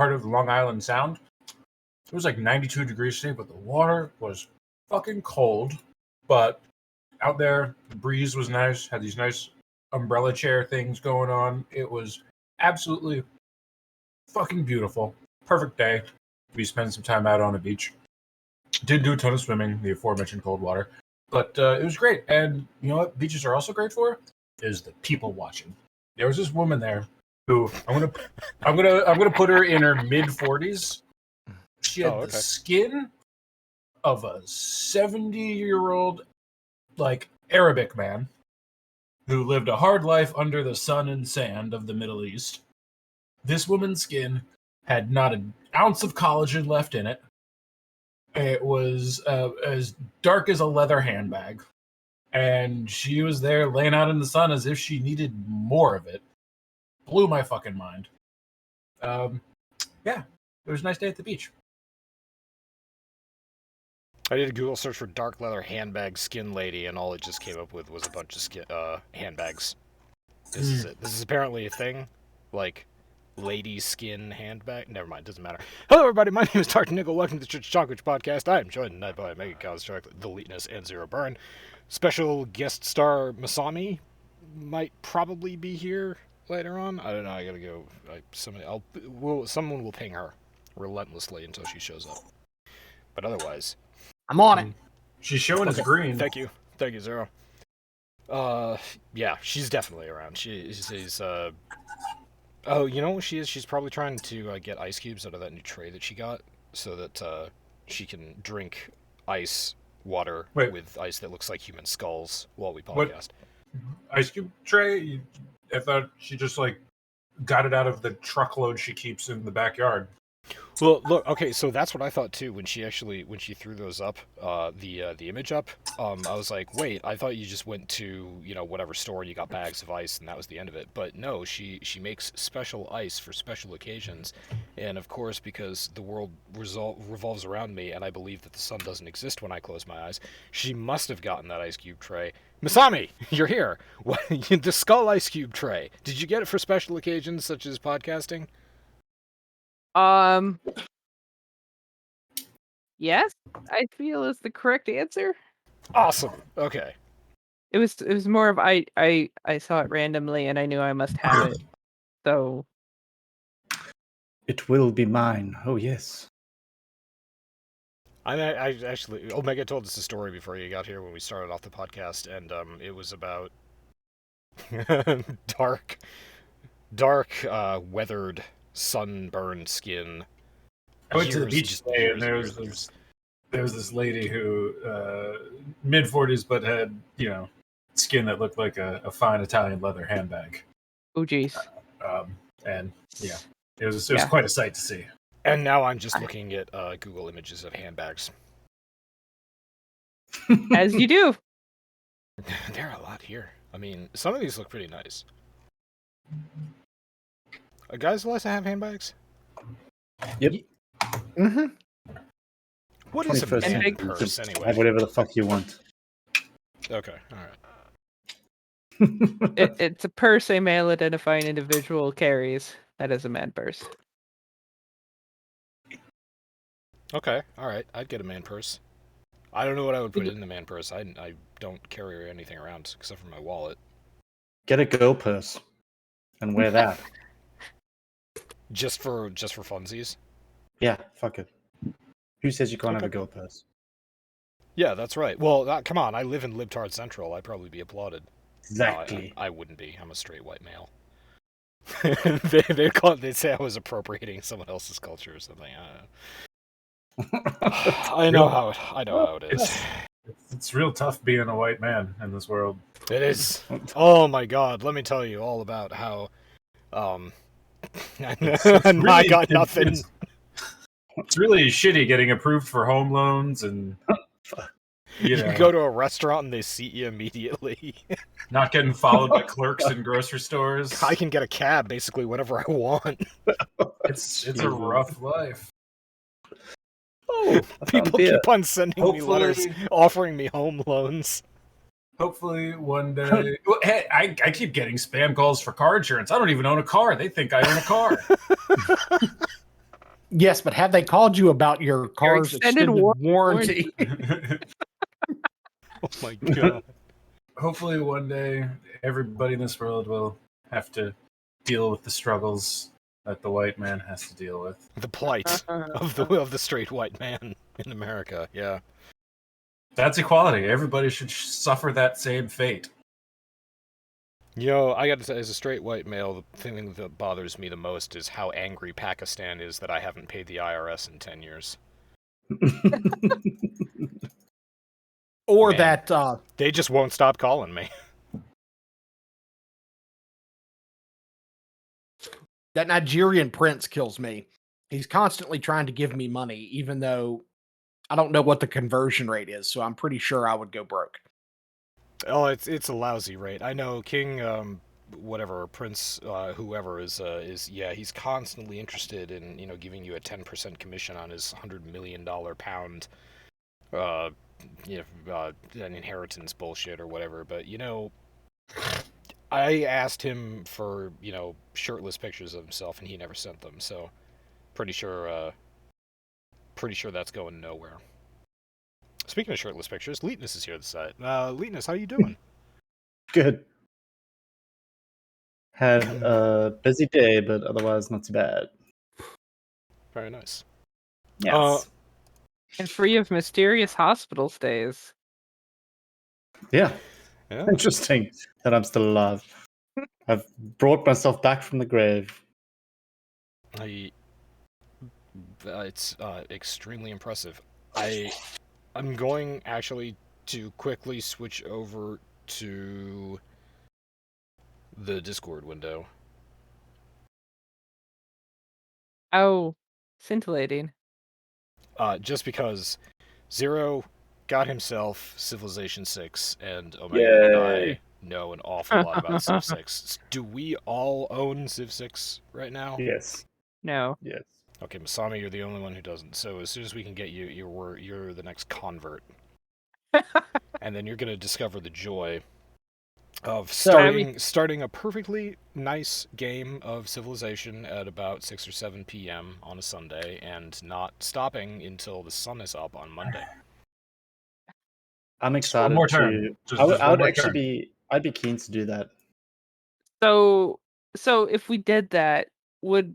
part of Long Island Sound. It was like 92 degrees today, but the water was fucking cold. But out there, the breeze was nice. Had these nice umbrella chair things going on. It was absolutely fucking beautiful. Perfect day. We spent some time out on the beach. Did do a ton of swimming, the aforementioned cold water. But it was great. And you know what beaches are also great for? Is the people watching. There was this woman there who I'm gonna put her in her mid-40s. She had the skin of a 70-year-old like Arabic man who lived a hard life under the sun and sand of the Middle East. This woman's skin had not an ounce of collagen left in it. It was as dark as a leather handbag. And she was there laying out in the sun as if she needed more of it. Blew my fucking mind. Yeah, it was a nice day at the beach. I did a Google search for dark leather handbag skin lady, and all it just came up with was a bunch of handbags. This is it. This is apparently a thing. Like, lady skin handbag. Never mind, doesn't matter. Hello, everybody. My name is DrNiggle. Welcome to the Church of Chonkwij Podcast. I am joined tonight by OmegaConstruct, The Leetness, and Zero Burn. Special guest star Masami might probably be here later on. I don't know. I gotta go. Someone will ping her relentlessly until she shows up. But otherwise, I'm on it. She's showing us green. Thank you, Zero. Yeah, she's definitely around. She's oh, you know what she is? She's probably trying to get ice cubes out of that new tray that she got, so that she can drink ice water with ice that looks like human skulls while we podcast. What? Ice cube tray? I thought she just got it out of the truckload she keeps in the backyard. Well, look, okay, so that's what I thought too when she threw those up, the image up. I was like, wait, I thought you just went to whatever store and you got bags of ice and that was the end of it. But no, she makes special ice for special occasions, and of course, because the world revolves around me and I believe that the sun doesn't exist when I close my eyes, she must have gotten that ice cube tray. Masami, you're here. What, the skull ice cube tray? Did you get it for special occasions such as podcasting? Yes, I feel is the correct answer. Awesome. Okay. It was more of I saw it randomly and I knew I must have it. So it will be mine. Oh yes. I actually Omega told us a story before you got here when we started off the podcast, and it was about dark weathered sunburned skin. I went to the beach today, and there was this lady who mid-40s but had skin that looked like a fine Italian leather handbag. Oh geez. And yeah, it was quite a sight to see. And now I'm just looking at Google images of handbags. As you do. There are a lot here. I mean, some of these look pretty nice. Guys allowed to have handbags? Yep. Mm-hmm. What is a man purse, anyway? Have whatever the fuck you want. Okay, alright. It's a purse a male-identifying individual carries. That is a man purse. Okay, alright. I'd get a man purse. I don't know what I would put in the man purse. I don't carry anything around except for my wallet. Get a girl purse and wear that. Just for funsies? Yeah, fuck it. Who says you can't have a girl purse? Yeah, that's right. Well, come on. I live in Libtard Central. I'd probably be applauded. Exactly. No, I wouldn't be. I'm a straight white male. They'd say I was appropriating someone else's culture or something. I don't know. I know how it is. It's real tough being a white man in this world. It is. Oh my god, let me tell you all about how I got nothing. It's really shitty getting approved for home loans and you go to a restaurant and they seat you immediately. Not getting followed by clerks in grocery stores. I can get a cab basically whenever I want. It's a rough life. Oh, people keep on sending me letters offering me home loans. Hopefully one day... Well, hey, I keep getting spam calls for car insurance. I don't even own a car. They think I own a car. Yes, but have they called you about your car's extended extended warranty? Oh my god. Hopefully one day everybody in this world will have to deal with the struggles that the white man has to deal with. The plight of the straight white man in America. Yeah. That's equality. Everybody should suffer that same fate. I got to say, as a straight white male, the thing that bothers me the most is how angry Pakistan is that I haven't paid the IRS in 10 years. Or Man. that They just won't stop calling me. that Nigerian prince kills me. He's constantly trying to give me money, even though I don't know what the conversion rate is, so I'm pretty sure I would go broke. Oh, it's a lousy rate. I know King, whatever, Prince, whoever is he's constantly interested in, giving you a 10% commission on his $100 million pound, an inheritance bullshit or whatever. But, I asked him for, shirtless pictures of himself, and he never sent them. So, pretty sure that's going nowhere. Speaking of shirtless pictures, Leetness is here this side. Leetness, how you doing? Good. Had a busy day, but otherwise not too bad. Very nice. Yes. And free of mysterious hospital stays. Yeah. Yeah. Interesting that I'm still alive. I've brought myself back from the grave. It's extremely impressive. I'm going actually to quickly switch over to the Discord window. Oh, scintillating. Just because Zero got himself Civilization 6, and Omega and I know an awful lot about Civ 6. Do we all own Civ 6 right now? Yes. No. Yes. Okay, Masami, you're the only one who doesn't. So as soon as we can get you, you're the next convert. And then you're going to discover the joy of starting a perfectly nice game of Civilization at about 6 or 7 p.m. on a Sunday and not stopping until the sun is up on Monday. I'm excited more to. turn. I would actually I'd be keen to do that. So if we did that, would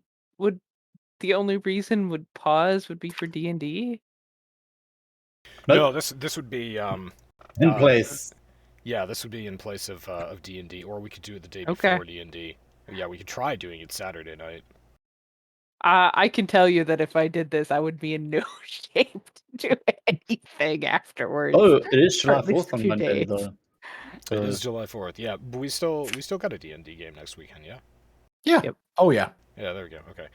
the only reason would pause would be for D&D? No, this would be in place. Yeah, this would be in place of D&D, or we could do it the day Okay. before D&D. Yeah, we could try doing it Saturday night. I can tell you that if I did this, I would be in no shape to do anything afterwards. Oh, it is July at least 4th a on few Monday, days. though. It is July 4th, yeah. But we still got a D&D game next weekend, yeah? Yeah. Yep. Oh, yeah. Yeah, there we go. Okay.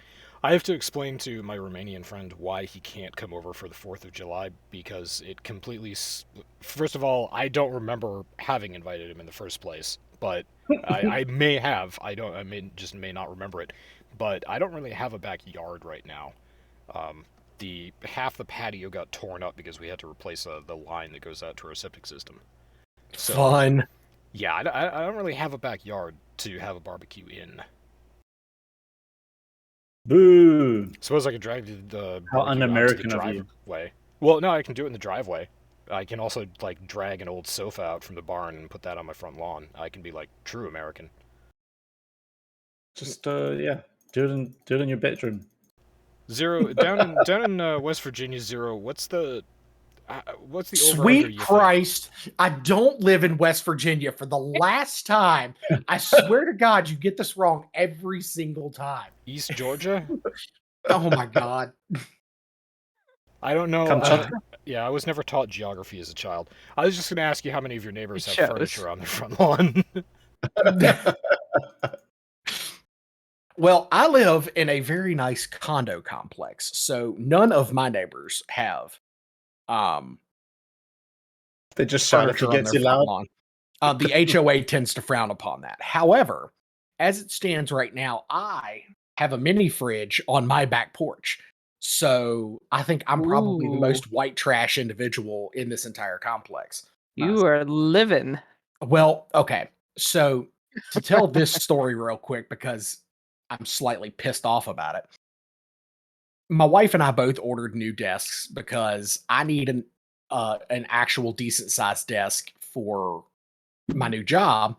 I have to explain to my Romanian friend why he can't come over for the 4th of July, because it completely... First of all, I don't remember having invited him in the first place, but I may have. I may not remember it. But I don't really have a backyard right now. Half the patio got torn up because we had to replace the line that goes out to our septic system. So, Fun. yeah, I don't really have a backyard to have a barbecue in. Boo! Suppose I could drag the How barbecue un-American onto the of you. driveway. Well, no, I can do it in the driveway. I can also drag an old sofa out from the barn and put that on my front lawn. I can be true American. Just do it in your bedroom. Zero down in West Virginia. Zero. What's the over-under Sweet you Christ. I don't live in West Virginia for the last time. I swear to God, you get this wrong every single time. think? East Georgia? Oh my God. I don't know. Kamchatka? Yeah, I was never taught geography as a child. I was just going to ask you how many of your neighbors It have shows. furniture on their front lawn. Well, I live in a very nice condo complex, so none of my neighbors have They just shout if furniture you on get their too front loud. lawn. The HOA tends to frown upon that. However, as it stands right now, I have a mini fridge on my back porch. So I think I'm probably the Ooh. most white trash individual in this entire complex. You are living. Well, okay. So to tell this story real quick, because I'm slightly pissed off about it. my wife and I both ordered new desks because I need an actual decent sized desk for my new job.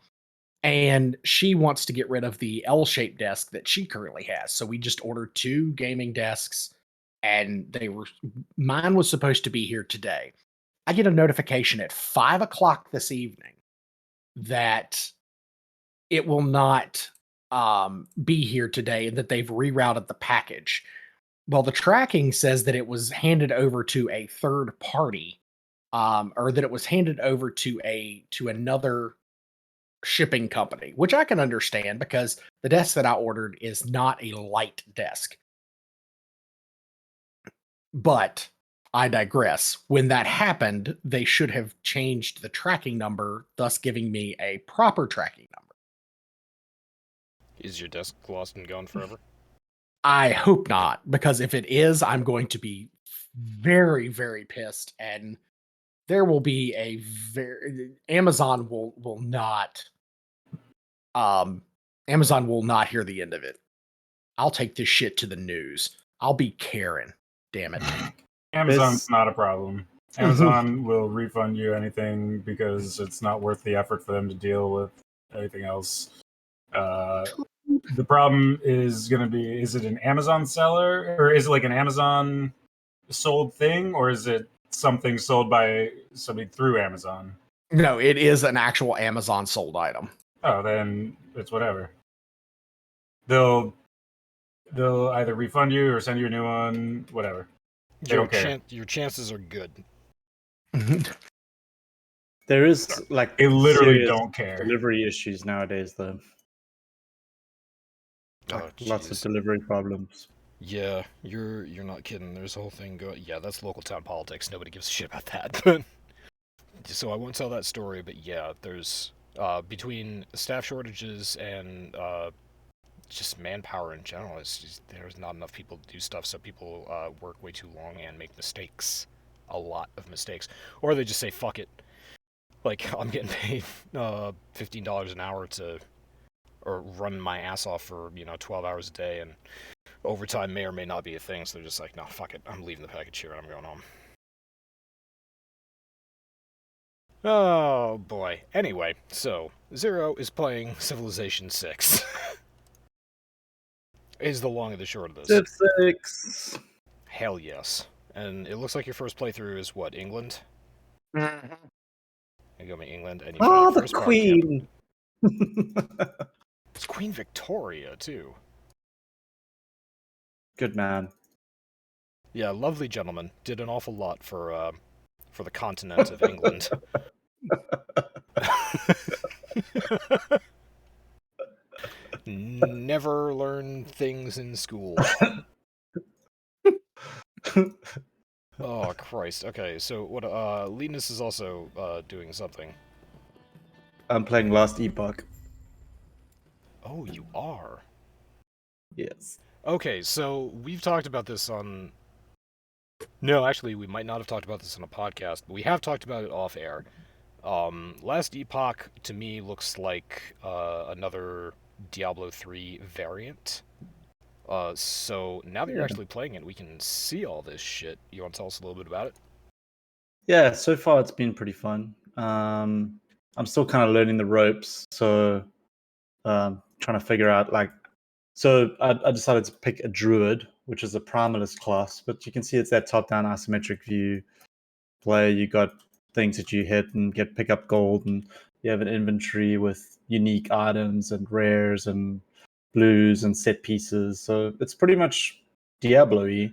And she wants to get rid of the L-shaped desk that she currently has. So we just ordered 2 gaming desks, and mine was supposed to be here today. I get a notification at 5 o'clock this evening that it will not be here today and that they've rerouted the package. Well, the tracking says that it was handed over to a third party, or that it was handed over to another shipping company, which I can understand because the desk that I ordered is not a light desk. But I digress. When that happened, they should have changed the tracking number, thus giving me a proper tracking number. Is your desk lost and gone forever? I hope not, because if it is, I'm going to be very, very pissed, and there will be Amazon will not hear the end of it. I'll take this shit to the news. I'll be Karen. Damn it. Amazon's not a problem. Amazon will refund you anything because it's not worth the effort for them to deal with anything else. The problem is going to be, is it an Amazon seller, or is it like an Amazon sold thing, or is it something sold by somebody through Amazon? No, it is an actual Amazon sold item. Oh, then it's whatever. They'll either refund you or send you a new one, whatever. They don't care. Your chances are good. There is like They literally serious don't care. delivery issues nowadays, though. Lots of delivery problems. Yeah, you're not kidding. There's a whole thing going. Yeah, that's local town politics. Nobody gives a shit about that. But so I won't tell that story. But yeah, there's between staff shortages and just manpower in general, there's not enough people to do stuff. So people work way too long and make mistakes, a lot of mistakes, or they just say fuck it. Like I'm getting paid $15 an hour or run my ass off for 12 hours a day, and overtime may or may not be a thing, so they're just like, no, fuck it, I'm leaving the package here and I'm going home. Oh boy. Anyway, so Zero is playing Civilization 6. Is the long and the short of this. Civ 6. Hell yes. And it looks like your first playthrough is what, England? Mm-hmm. You go to England and you Oh, find the first part of the Queen! It's Queen Victoria, too. Good man. Yeah, lovely gentleman. Did an awful lot for the continent of England. Never learn things in school. Oh, Christ. Okay, so what, Linus is also, doing something. I'm playing Last Epoch. Oh, you are? Yes. Okay, so we've talked about this on... No, actually, we might not have talked about this on a podcast, but we have talked about it off air. Last Epoch, to me, looks like another Diablo 3 variant. So now that you're actually playing it, we can see all this shit. You want to tell us a little bit about it? Yeah, so far it's been pretty fun. I'm still kind of learning the ropes, so trying to figure out so I decided to pick a druid, which is a primalist class, but you can see it's that top-down isometric view play. You got things that you hit and pick up gold, and you have an inventory with unique items and rares and blues and set pieces. So it's pretty much Diablo-y.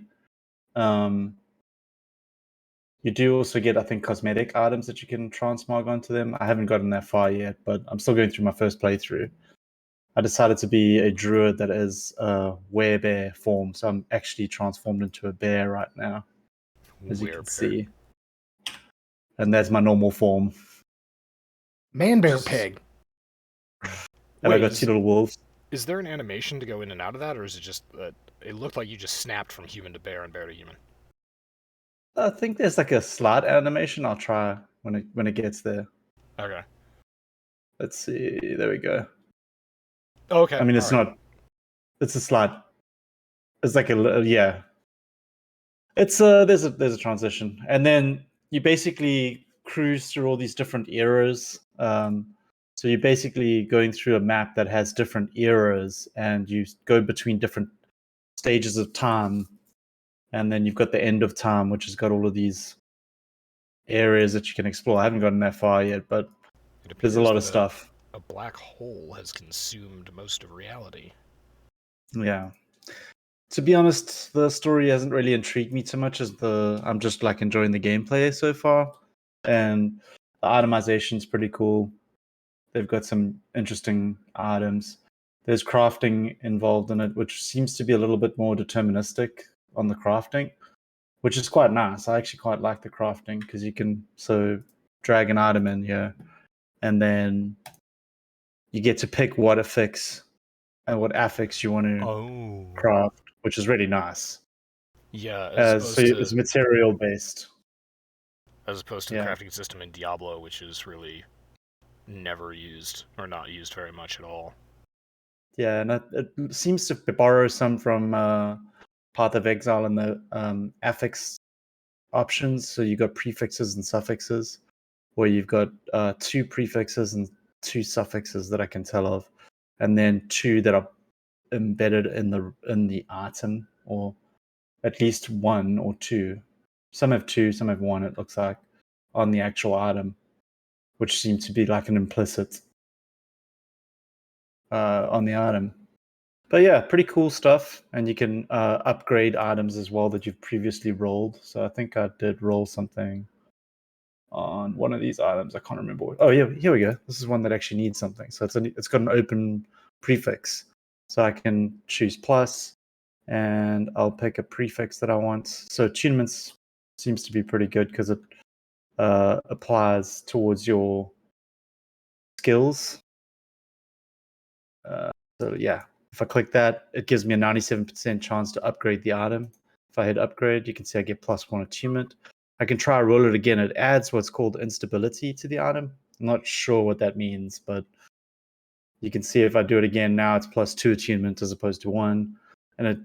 You do also get, I think, cosmetic items that you can transmog onto them. I haven't gotten that far yet, but I'm still going through my first playthrough. I decided to be a druid that is a werebear form, so I'm actually transformed into a bear right now, as you can see. And that's my normal form. Man, bear, pig. And I got 2 little wolves. Is there an animation to go in and out of that, or is it just that it looked like you just snapped from human to bear and bear to human? I think there's like a slide animation. I'll try when it gets there. Okay. Let's see. There we go. Okay. I mean, it's not. It's a slide. It's like yeah. It's there's a transition, and then you basically cruise through all these different eras. So you're basically going through a map that has different eras, and you go between different stages of time, and then you've got the end of time, which has got all of these areas that you can explore. I haven't gotten that far yet, but there's a lot of stuff. A black hole has consumed most of reality. Yeah. To be honest, the story hasn't really intrigued me too much as I'm just like enjoying the gameplay so far. And the itemization's pretty cool. They've got some interesting items. There's crafting involved in it, which seems to be a little bit more deterministic on the crafting, which is quite nice. I actually quite like the crafting because you can drag an item in here, and then you get to pick what affix and what affix you want to craft, which is really nice. Yeah, So it's material based. As opposed to the crafting system in Diablo, which is really never used, or not used very much at all. Yeah, and it seems to borrow some from Path of Exile and the affix options. So you've got prefixes and suffixes, where you've got 2 prefixes and 2 suffixes that I can tell of, and then 2 that are embedded in the item, or at least 1 or 2. Some have 2, some have 1. It looks like on the actual item, which seems to be like an implicit on the item. But yeah, pretty cool stuff, and you can upgrade items as well that you've previously rolled. So I think I did roll something on one of these items. I can't remember. Oh yeah, here we go. This is one that actually needs something. So it's got an open prefix, so I can choose plus, and I'll pick a prefix that I want. So attunements seems to be pretty good because it applies towards your skills. So yeah, if I click that, it gives me a 97% chance to upgrade the item. If I hit upgrade, you can see I get +1 attunement. I can try roll it again. It adds what's called instability to the item. I'm not sure what that means, but you can see if I do it again now, it's +2 attunement as opposed to 1. And it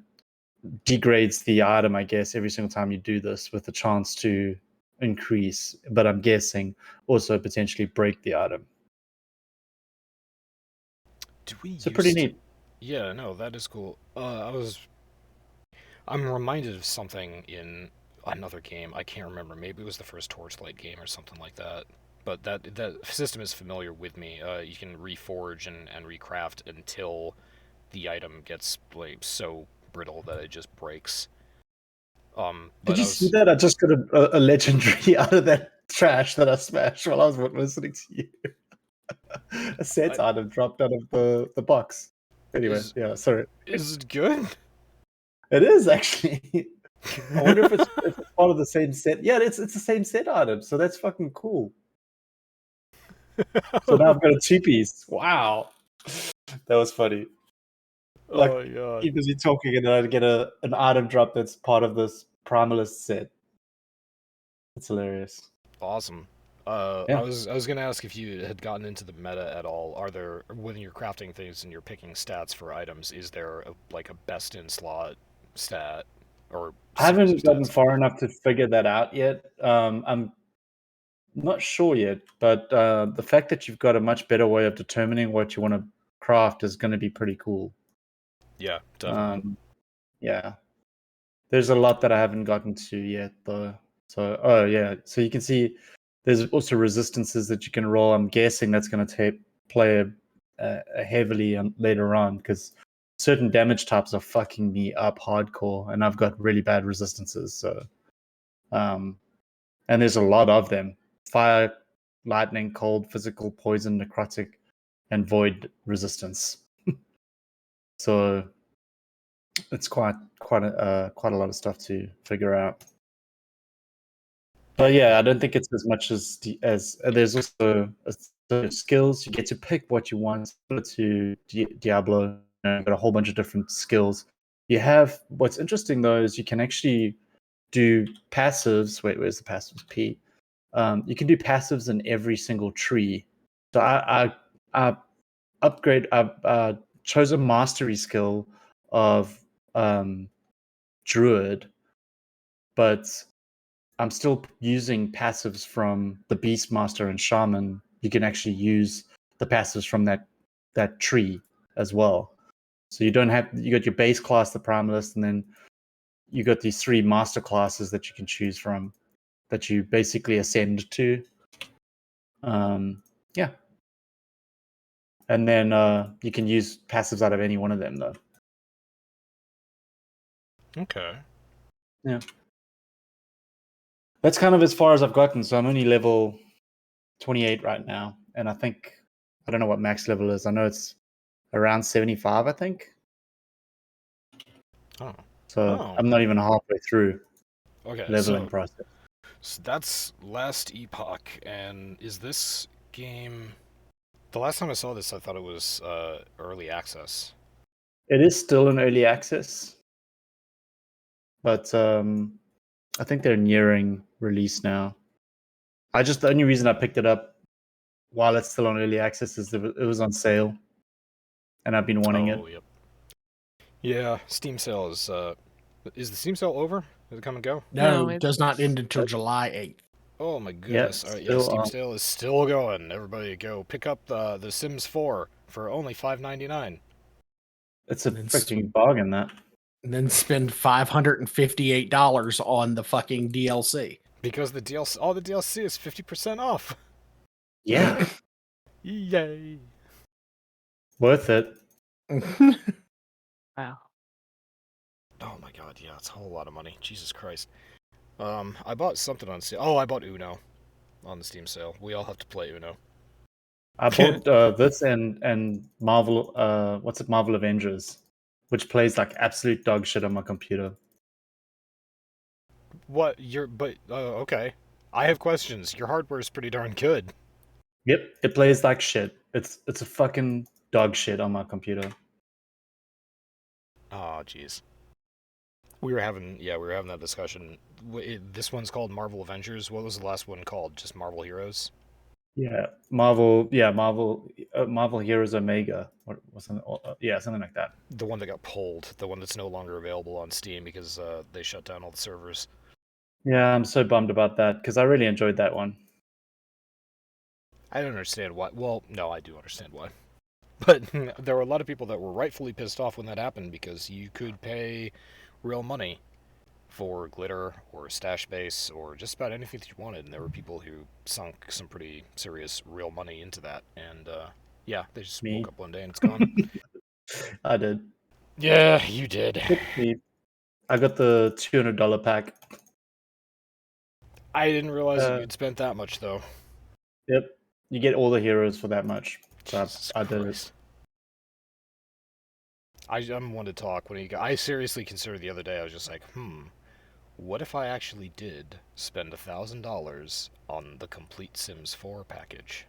degrades the item, I guess, every single time you do this, with the chance to increase, but I'm guessing also potentially break the item. So pretty neat. Yeah, no, that is cool. I'm reminded of something in another game. I can't remember. Maybe it was the first Torchlight game or something like that. But that system is familiar with me. You can reforge and recraft until the item gets like so brittle that it just breaks. Did you see that? I just got a legendary out of that trash that I smashed while I was listening to you. A set item dropped out of the box. Anyway, yeah, sorry. Is it good? It is actually. I wonder if it's part of the same set. Yeah, it's the same set item, so that's fucking cool. So now I've got a 2-piece. Wow, that was funny. Like, oh my god! keep busy talking, and then I get an item drop that's part of this Primalist set. It's hilarious. Awesome. Yeah. I was gonna ask if you had gotten into the meta at all. Are there, when you're crafting things and you're picking stats for items, is there a best in slot stat or? I haven't gotten far enough to figure that out yet. I'm not sure yet, but the fact that you've got a much better way of determining what you want to craft is going to be pretty cool. Yeah, definitely. Yeah, there's a lot that I haven't gotten to yet, though. So, oh yeah, so you can see there's also resistances that you can roll. I'm guessing that's going to play heavily later on, because certain damage types are fucking me up hardcore, and I've got really bad resistances. So, and there's a lot of them: fire, lightning, cold, physical, poison, necrotic, and void resistance. So it's quite a lot of stuff to figure out. But yeah, I don't think it's as much as there's also skills. You get to pick what you want. To Diablo, got a whole bunch of different skills. You have, what's interesting though is you can actually do passives. Wait, where's the passives? P. You can do passives in every single tree. So I chose a mastery skill of Druid, but I'm still using passives from the Beastmaster and Shaman. You can actually use the passives from that tree as well. So you got your base class, the Primalist, and then you got these 3 master classes that you can choose from that you basically ascend to. Yeah. And then you can use passives out of any one of them, though. Okay. Yeah. That's kind of as far as I've gotten. So I'm only level 28 right now. And I don't know what max level is. I know it's around 75, I think. Oh. So I'm not even halfway through Okay. leveling process. So that's last epoch, and is this game? The last time I saw this, I thought it was early access. It is still in early access, but I think they're nearing release now. The only reason I picked it up while it's still on early access is it was on sale, and I've been wanting it. Yep. Yeah, Steam sale is the Steam sale over? Did it come and go? No, No, it does not end until July 8th. Oh my goodness! Yeah, Yeah, Steam sale is still going. Everybody go pick up the Sims 4 for only $5.99. It's a freaking bargain, that. And then spend $558 on the fucking DLC. Because all the DLC is 50% off. Yeah. Yay! Worth it. Wow. Oh my god, yeah, it's a whole lot of money. Jesus Christ. I bought something on sale. Oh, I bought Uno on the Steam sale. We all have to play Uno. I bought this and Marvel. What's it? Marvel Avengers, which plays like absolute dog shit on my computer. What? Okay. I have questions. Your hardware is pretty darn good. Yep, it plays like shit. It's a fucking dog shit on my computer. Oh, jeez. We were having that discussion. This one's called Marvel Avengers. What was the last one called? Just Marvel Heroes? Yeah, Marvel Heroes Omega, or something. Something like that. The one that got pulled. The one that's no longer available on Steam because they shut down all the servers. Yeah, I'm so bummed about that because I really enjoyed that one. I don't understand why. Well, no, I do understand why. But there were a lot of people that were rightfully pissed off when that happened because you could pay real money for glitter or stash base or just about anything that you wanted, and there were people who sunk some pretty serious real money into that, and yeah, they just woke up one day and it's gone. I did. Yeah, you did. I got the $200 pack. I didn't realize that you'd spent that much, though. Yep, you get all the heroes for that much. So I did it. I'm one to talk. I seriously considered the other day, I was just like, what if I actually did spend $1,000 on the complete Sims 4 package?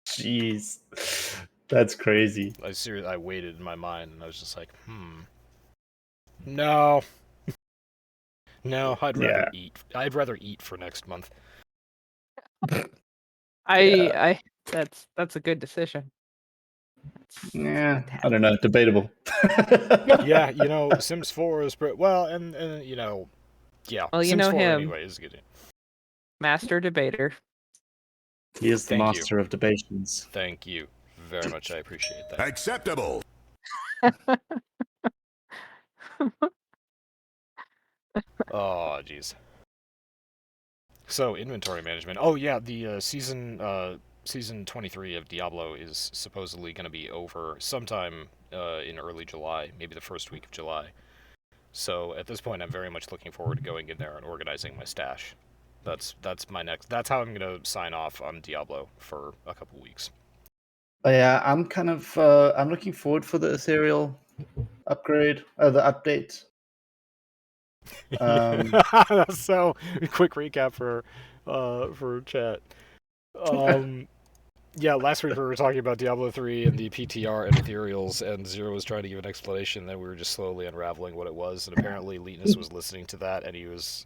Jeez, that's crazy. I waited in my mind, and I was just like, no. No, I'd rather eat. I'd rather eat for next month. That's a good decision. Yeah, I don't know. Debatable. Yeah, Sims 4 is well, and yeah. Well, Sims 4 him. anyway is good. Master debater. He is the master of debations. Thank you very much. I appreciate that. Acceptable. Oh, jeez. So, inventory management. Oh, yeah, the season 23 of Diablo is supposedly going to be over sometime in early July, maybe the first week of July. So, at this point, I'm very much looking forward to going in there and organizing my stash. That's how I'm going to sign off on Diablo for a couple weeks. Yeah, I'm kind of I'm looking forward for the ethereal upgrade, the update. So, quick recap for chat. Yeah, last week we were talking about Diablo 3 and the PTR and ethereals, and Zero was trying to give an explanation, then we were just slowly unraveling what it was, and apparently Leetness was listening to that, and he was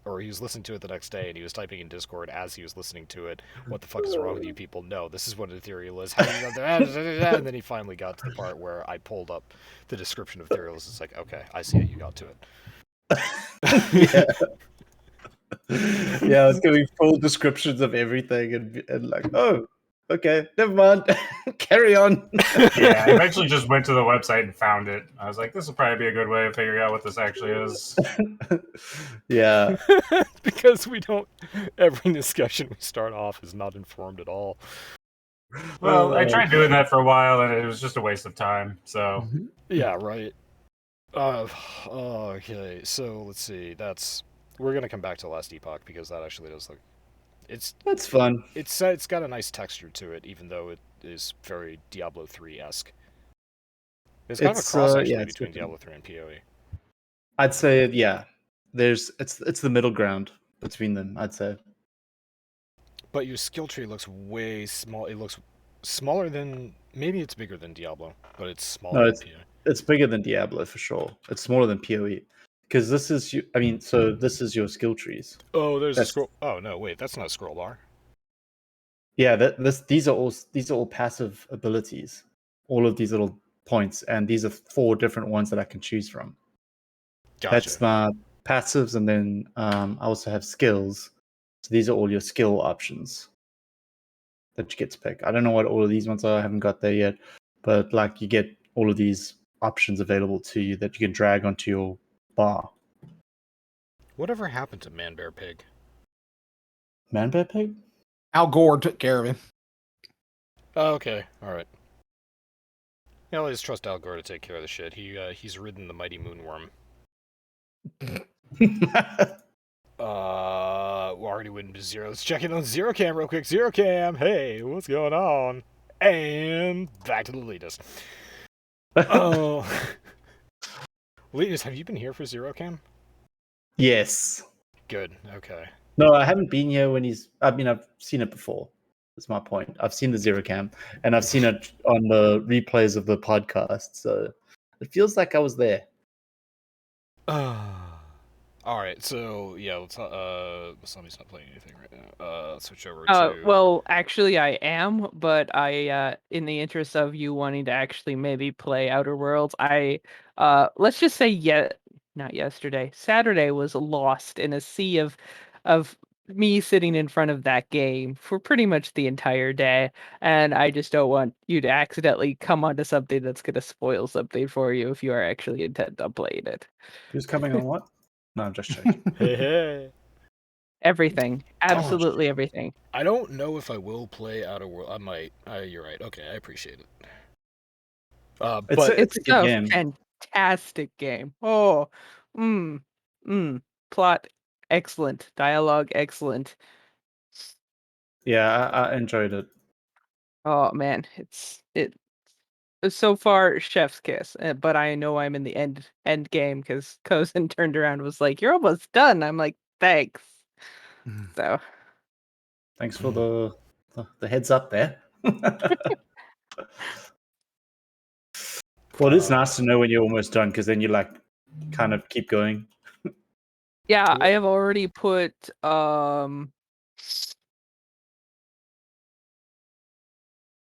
listening to it the next day, and he was typing in Discord as he was listening to it, what the fuck is wrong with you people? No, this is what an ethereal is. How do you know that? And then he finally got to the part where I pulled up the description of ethereals. It's like, okay, I see how you got to it. Yeah. Yeah, I was giving full descriptions of everything and like, oh, okay, never mind. Carry on. Yeah, I eventually just went to the website and found it. I was like, this will probably be a good way of figuring out what this actually is. Yeah. Because we don't. Every discussion we start off is not informed at all. Well, I tried doing that for a while, and it was just a waste of time. So Yeah, right. Okay, so let's see. We're gonna come back to Last Epoch because that actually does look. That's fun. It's got a nice texture to it, even though it is very Diablo 3-esque. It's kind of a cross actually between Diablo 3 and PoE. I'd say yeah. It's the middle ground between them, I'd say. But your skill tree looks way small. It looks smaller than, maybe it's bigger than Diablo, but it's smaller No, than PoE. it's bigger than Diablo for sure. It's smaller than PoE. Because this is this is your skill trees. Oh, there's a scroll. Oh no, wait, that's not a scroll bar. Yeah, these are all passive abilities. All of these little points, and these are 4 different ones that I can choose from. Gotcha. That's my passives, and then I also have skills. So these are all your skill options that you get to pick. I don't know what all of these ones are. I haven't got there yet, but like you get all of these options available to you that you can drag onto your bar. Whatever happened to Man Bear Pig? Man Bear Pig? Al Gore took care of him. Oh, okay, all right. Yeah, I'll just trust Al Gore to take care of the shit. He's ridden the mighty moonworm. We're already went to Zero. Let's check in on Zero Cam real quick. Zero Cam, hey, what's going on? And back to the latest. Oh, Letus, have you been here for Zero Cam? Yes. Good. Okay. No, I haven't been here when I've seen it before. That's my point. I've seen the Zero Cam, and I've seen it on the replays of the podcast, so it feels like I was there. All right. So yeah, let's. Masami's not playing anything right now. Let's switch over to. Well, actually, I am, but I, in the interest of you wanting to actually maybe play Outer Worlds, let's just say, not yesterday, Saturday was lost in a sea of me sitting in front of that game for pretty much the entire day, and I just don't want you to accidentally come onto something that's going to spoil something for you if you are actually intent on playing it. Who's coming on what? No, I'm just checking. Hey. Everything, absolutely everything. I don't know if I will play Outer World. I might. You're right. Okay, I appreciate it. But It's a good game. Fantastic game. Oh, plot excellent, dialogue excellent. Yeah, I enjoyed it. Oh man, it's so far chef's kiss. But I know I'm in the end game because Cozen turned around and was like, "You're almost done." I'm like, "Thanks." So Thanks for the heads up there. Well, it's nice to know when you're almost done because then you like kind of keep going. yeah, I have already put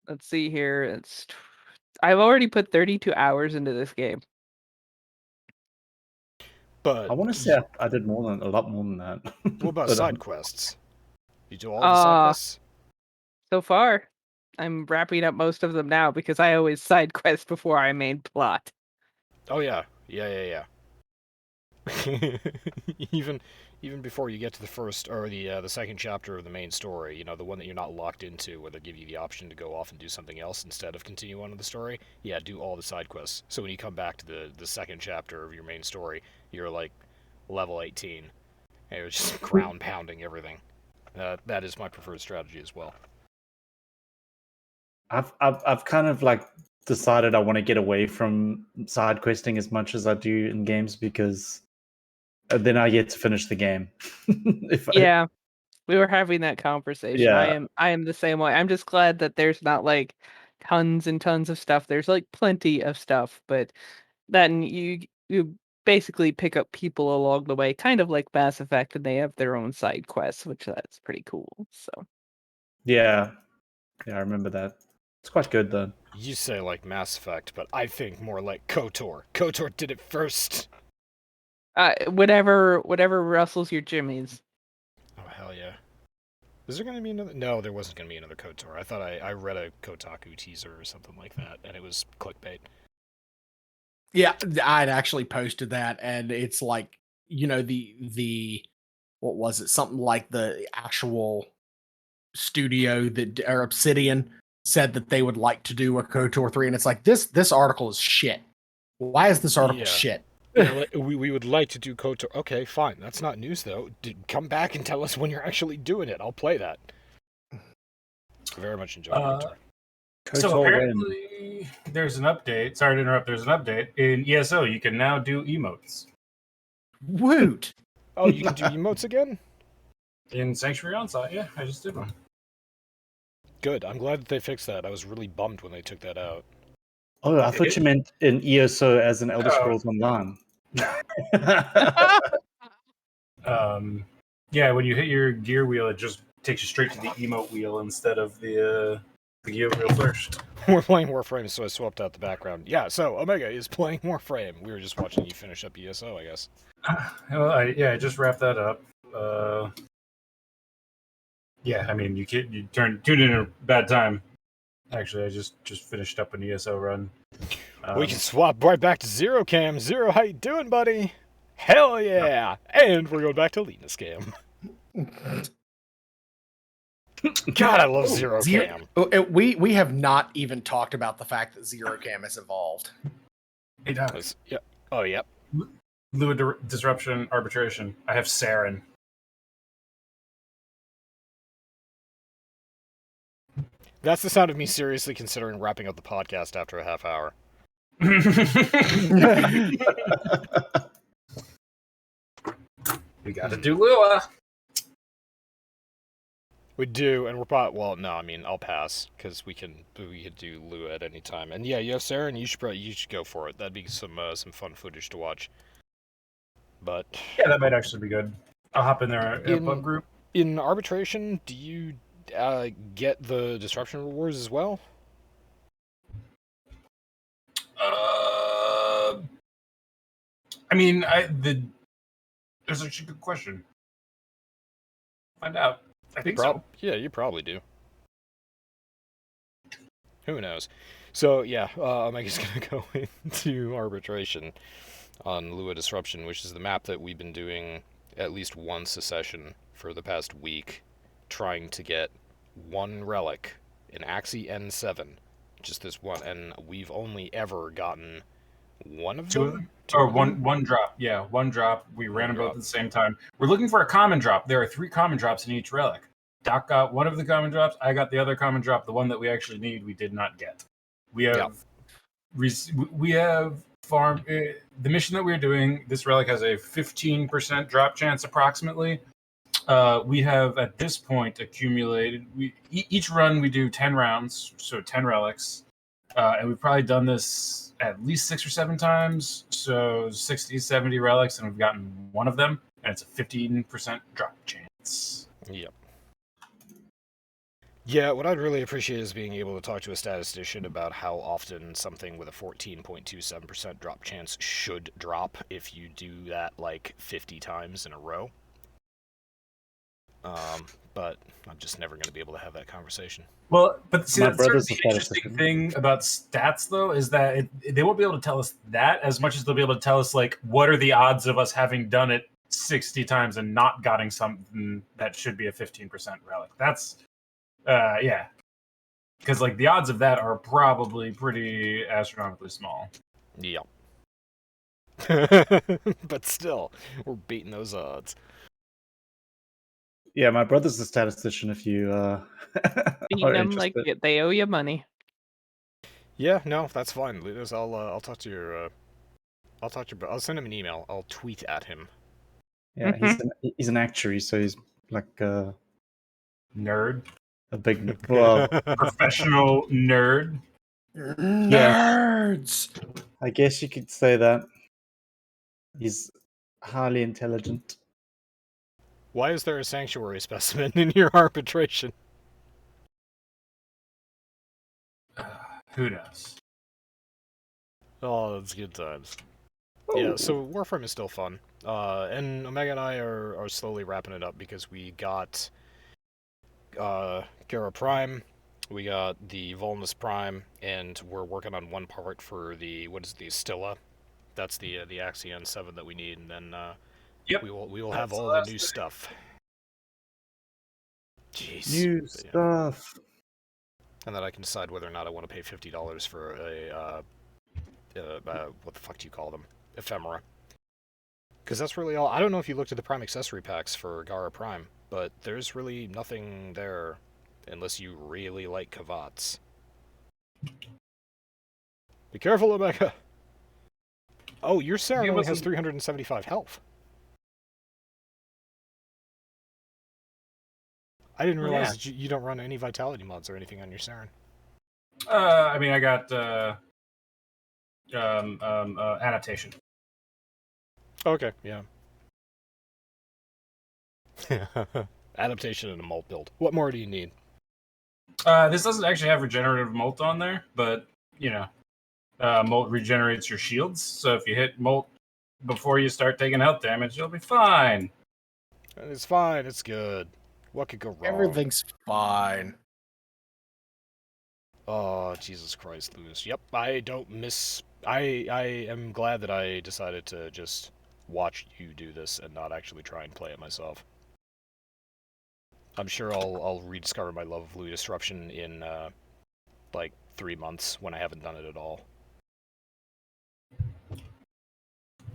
let's see here. I've already put 32 hours into this game. But I want to say I did a lot more than that. What about But, side quests? You do all the side quests? So far, I'm wrapping up most of them now because I always side quest before I main plot. Oh yeah. even before you get to the first or the second chapter of the main story, you know, the one that you're not locked into, where they give you the option to go off and do something else instead of continue on with the story. Yeah, do all the side quests. So when you come back to the second chapter of your main story, you're like level 18, and you're just ground pounding everything. That is my preferred strategy as well. I've kind of like decided I want to get away from side questing as much as I do in games because then I get to finish the game. We were having that conversation. Yeah. I am the same way. I'm just glad that there's not like tons and tons of stuff. There's like plenty of stuff, but then you basically pick up people along the way, kind of like Mass Effect, and they have their own side quests, which that's pretty cool. So Yeah, I remember that. It's quite good though. You say like Mass Effect, but I think more like KOTOR. KOTOR did it first. Whatever rustles your jimmies. Oh, hell yeah. Is there going to be another? No, there wasn't going to be another KOTOR. I thought I read a Kotaku teaser or something like that, and it was clickbait. Yeah, I'd actually posted that, and it's like, the what was it? Something like the actual studio or Obsidian said that they would like to do a KOTOR 3, and it's like, this article is shit. Why is this article shit? Yeah, we would like to do KOTOR. Okay, fine. That's not news, though. Come back and tell us when you're actually doing it. I'll play that. Very much enjoy KOTOR. So apparently, there's an update. Sorry to interrupt. There's an update in ESO. You can now do emotes. Woot! Oh, you can do emotes again? In Sanctuary Onsite, yeah, I just did one. Good. I'm glad that they fixed that. I was really bummed when they took that out. Oh, I thought you meant in ESO as in Elder Scrolls Online. Yeah, when you hit your gear wheel, it just takes you straight to the emote wheel instead of the gear wheel first. We're playing Warframe, so I swapped out the background. Yeah, so Omega is playing Warframe. We were just watching you finish up ESO, I guess. Well, I just wrapped that up. Yeah, I mean, you tuned in at a bad time. Actually, I just finished up an ESO run. We can swap right back to Zero Cam. Zero, how you doing, buddy? Hell yeah! And we're going back to Lena's Cam. God, I love Zero Cam. We have not even talked about the fact that Zero Cam has evolved. It does. Yeah. Oh, yep. Lua Disruption Arbitration. I have Saren. That's the sound of me seriously considering wrapping up the podcast after a half hour. We gotta do Lua. We do, and we're probably, well, no, I mean, I'll pass, because we could do Lua at any time. And yeah, you have Sarah, and you should go for it. That'd be some fun footage to watch. But yeah, that might actually be good. I'll hop in there in a pub group. In arbitration, do you get the disruption rewards as well? I mean, that's actually a good question. Find out. I think so. Yeah, you probably do. Who knows? So yeah, Omega's gonna go into arbitration on Lua Disruption, which is the map that we've been doing at least once a session for the past week, trying to get one relic, an Axie N7, just this one, and we've only ever gotten one of them? One drop. Yeah, one drop. We ran them both at the same time. We're looking for a common drop. There are 3 common drops in each relic. Doc got one of the common drops. I got the other common drop. The one that we actually need, we did not get. We have farmed the mission that we're doing. This relic has a 15% drop chance, approximately. We have at this point accumulated. Each run we do 10 rounds, so 10 relics, and we've probably done this at least 6 or 7 times. So 60, 70 relics, and we've gotten one of them, and it's a 15% drop chance. Yep. Yeah, what I'd really appreciate is being able to talk to a statistician about how often something with a 14.27% drop chance should drop if you do that like 50 times in a row. But I'm just never going to be able to have that conversation. Well, but see, that's sort of the interesting thing about stats, though, is that they won't be able to tell us that as much as they'll be able to tell us, like, what are the odds of us having done it 60 times and not getting something that should be a 15% relic. That's, yeah. Because, like, the odds of that are probably pretty astronomically small. Yep. But still, we're beating those odds. Yeah, my brother's a statistician. If you beat them like they owe you money. Yeah, no, that's fine. Lucas, I'll talk to your I'll send him an email. I'll tweet at him. Yeah, he's an actuary, so he's like a nerd, a big professional nerd. Nerds. I guess you could say that. He's highly intelligent. Why is there a sanctuary specimen in your arbitration? Who knows? Oh, that's good times. Yeah, so Warframe is still fun. And Omega and I are slowly wrapping it up because we got Gara Prime, we got the Volnus Prime, and we're working on one part for the Stilla. That's the Axion 7 that we need, and then Yep. we will That's have all the the last new thing. stuff. Jeez. New But, yeah. stuff. And then I can decide whether or not I want to pay $50 for a what the fuck do you call them? Ephemera. Because that's really all. I don't know if you looked at the Prime accessory packs for Gara Prime, but there's really nothing there unless you really like Kavats. Be careful, Omega! Oh, your Saren only has 375 health. I didn't realize that you don't run any vitality mods or anything on your Saren. I mean, I got adaptation. Okay, yeah. Adaptation and a molt build. What more do you need? This doesn't actually have regenerative molt on there, but you know, molt regenerates your shields. So if you hit molt before you start taking health damage, you'll be fine. It's fine. It's good. What could go wrong? Everything's fine. Oh, Jesus Christ, Lewis. Yep, I don't miss... I am glad that I decided to just watch you do this and not actually try and play it myself. I'm sure I'll rediscover my love of Louis Disruption in, like, 3 months when I haven't done it at all.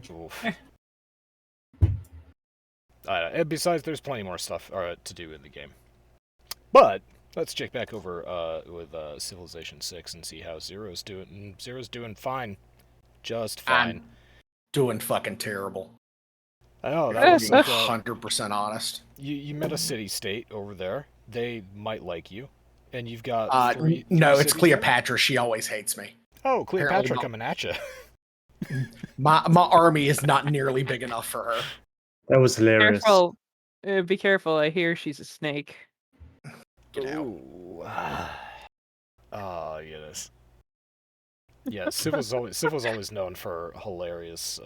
Oof. And besides, there's plenty more stuff to do in the game. But let's check back over with Civilization 6 and see how Zero's doing. And Zero's doing fine. Just fine. I'm doing fucking terrible. I know, that Being was like 100% honest. you met a city-state over there. They might like you. And you've got three no, it's cities there? Cleopatra. She always hates me. Oh, Cleopatra Apparently coming at you. My army is not nearly big enough for her. That was hilarious. Careful. Be careful. I hear she's a snake. Get out. Ooh. Oh, yes. Yeah, Civil's always known for hilarious.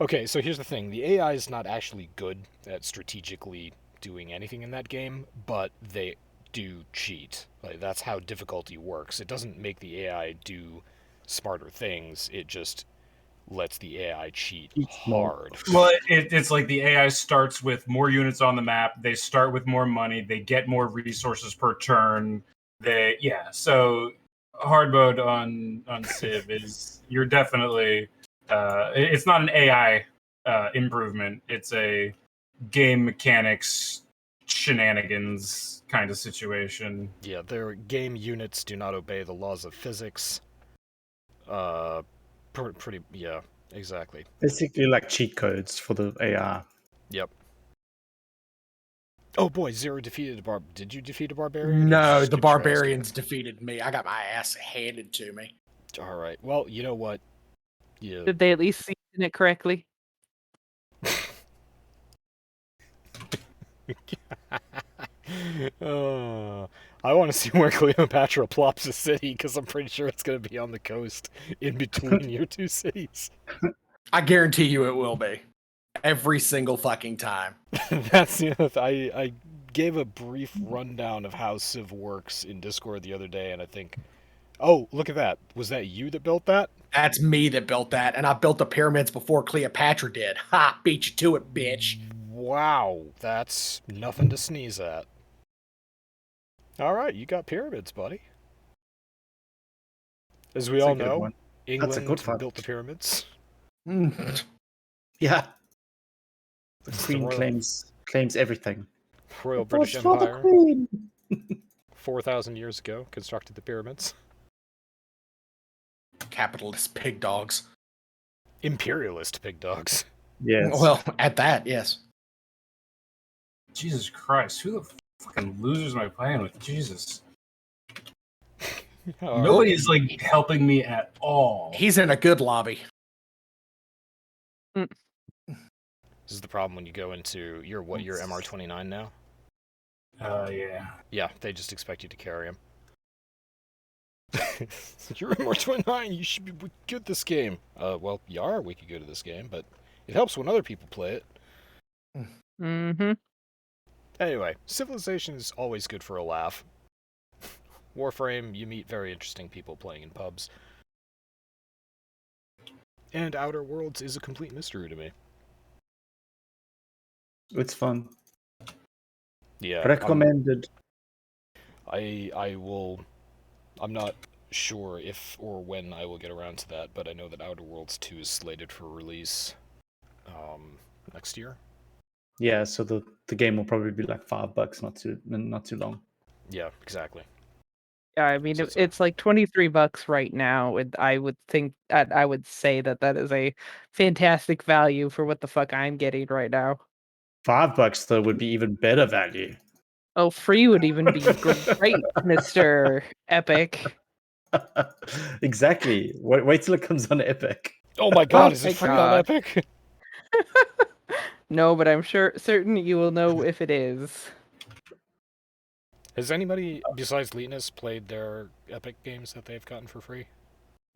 Okay, so here's the thing: the AI is not actually good at strategically doing anything in that game, but they do cheat. Like, that's how difficulty works. It doesn't make the AI do smarter things. It just lets the AI cheat hard. Well, it's like the AI starts with more units on the map. They start with more money. They get more resources per turn. So hard mode on Civ is you're definitely it's not an AI improvement. It's a game mechanics shenanigans kind of situation. Yeah, their game units do not obey the laws of physics. Pretty, yeah, exactly. Basically like cheat codes for the AI. Yep. Oh boy, Zero defeated a Did you defeat a barbarian? or did you No, just the get your ass barbarians defeated me. I got my ass handed to me. kicked? All right. Well, you know what? Yeah. Did they at least season it correctly? I want to see where Cleopatra plops a city because I'm pretty sure it's going to be on the coast in between your two cities. I guarantee you it will be. Every single fucking time. That's I gave a brief rundown of how Civ works in Discord the other day, and I think, oh, look at that. Was that you that built that? That's me that built that, and I built the pyramids before Cleopatra did. Ha! Beat you to it, bitch. Wow, that's nothing to sneeze at. All right, you got pyramids, buddy. As we That's a all good know, one. England good fact. built the pyramids. Yeah. The It's the Queen royal- claims everything. Royal British Vote for the Empire, Queen. 4,000 years ago, constructed the pyramids. Capitalist pig dogs. Imperialist pig dogs. Yes. Well, at that, yes. Jesus Christ, who the fucking losers am I playing with? Jesus. Nobody's like helping me at all. He's in a good lobby. This is the problem when you go into your MR29 now. Yeah. Yeah, they just expect you to carry him. You're MR29. You should be good this game. Well, you are. We could go to this game, but It helps when other people play it. Mm-hmm. Anyway, Civilization is always good for a laugh. Warframe, you meet very interesting people playing in pubs. And Outer Worlds is a complete mystery to me. It's fun. Yeah. Recommended. I will... I'm not sure if or when I will get around to that, but I know that Outer Worlds 2 is slated for release next year. Yeah, so the game will probably be like $5, not too long. Yeah, exactly. Yeah, I mean, So it's like $23 right now. And I would think that I would say that is a fantastic value for what the fuck I'm getting right now. $5 though would be even better value. Oh, free would even be great, Mr. Epic. Exactly. Wait till it comes on Epic. Oh my god, Oh is my it free on God. Epic? No, but I'm certain you will know if it is. Has anybody besides Leetness played their Epic games that they've gotten for free?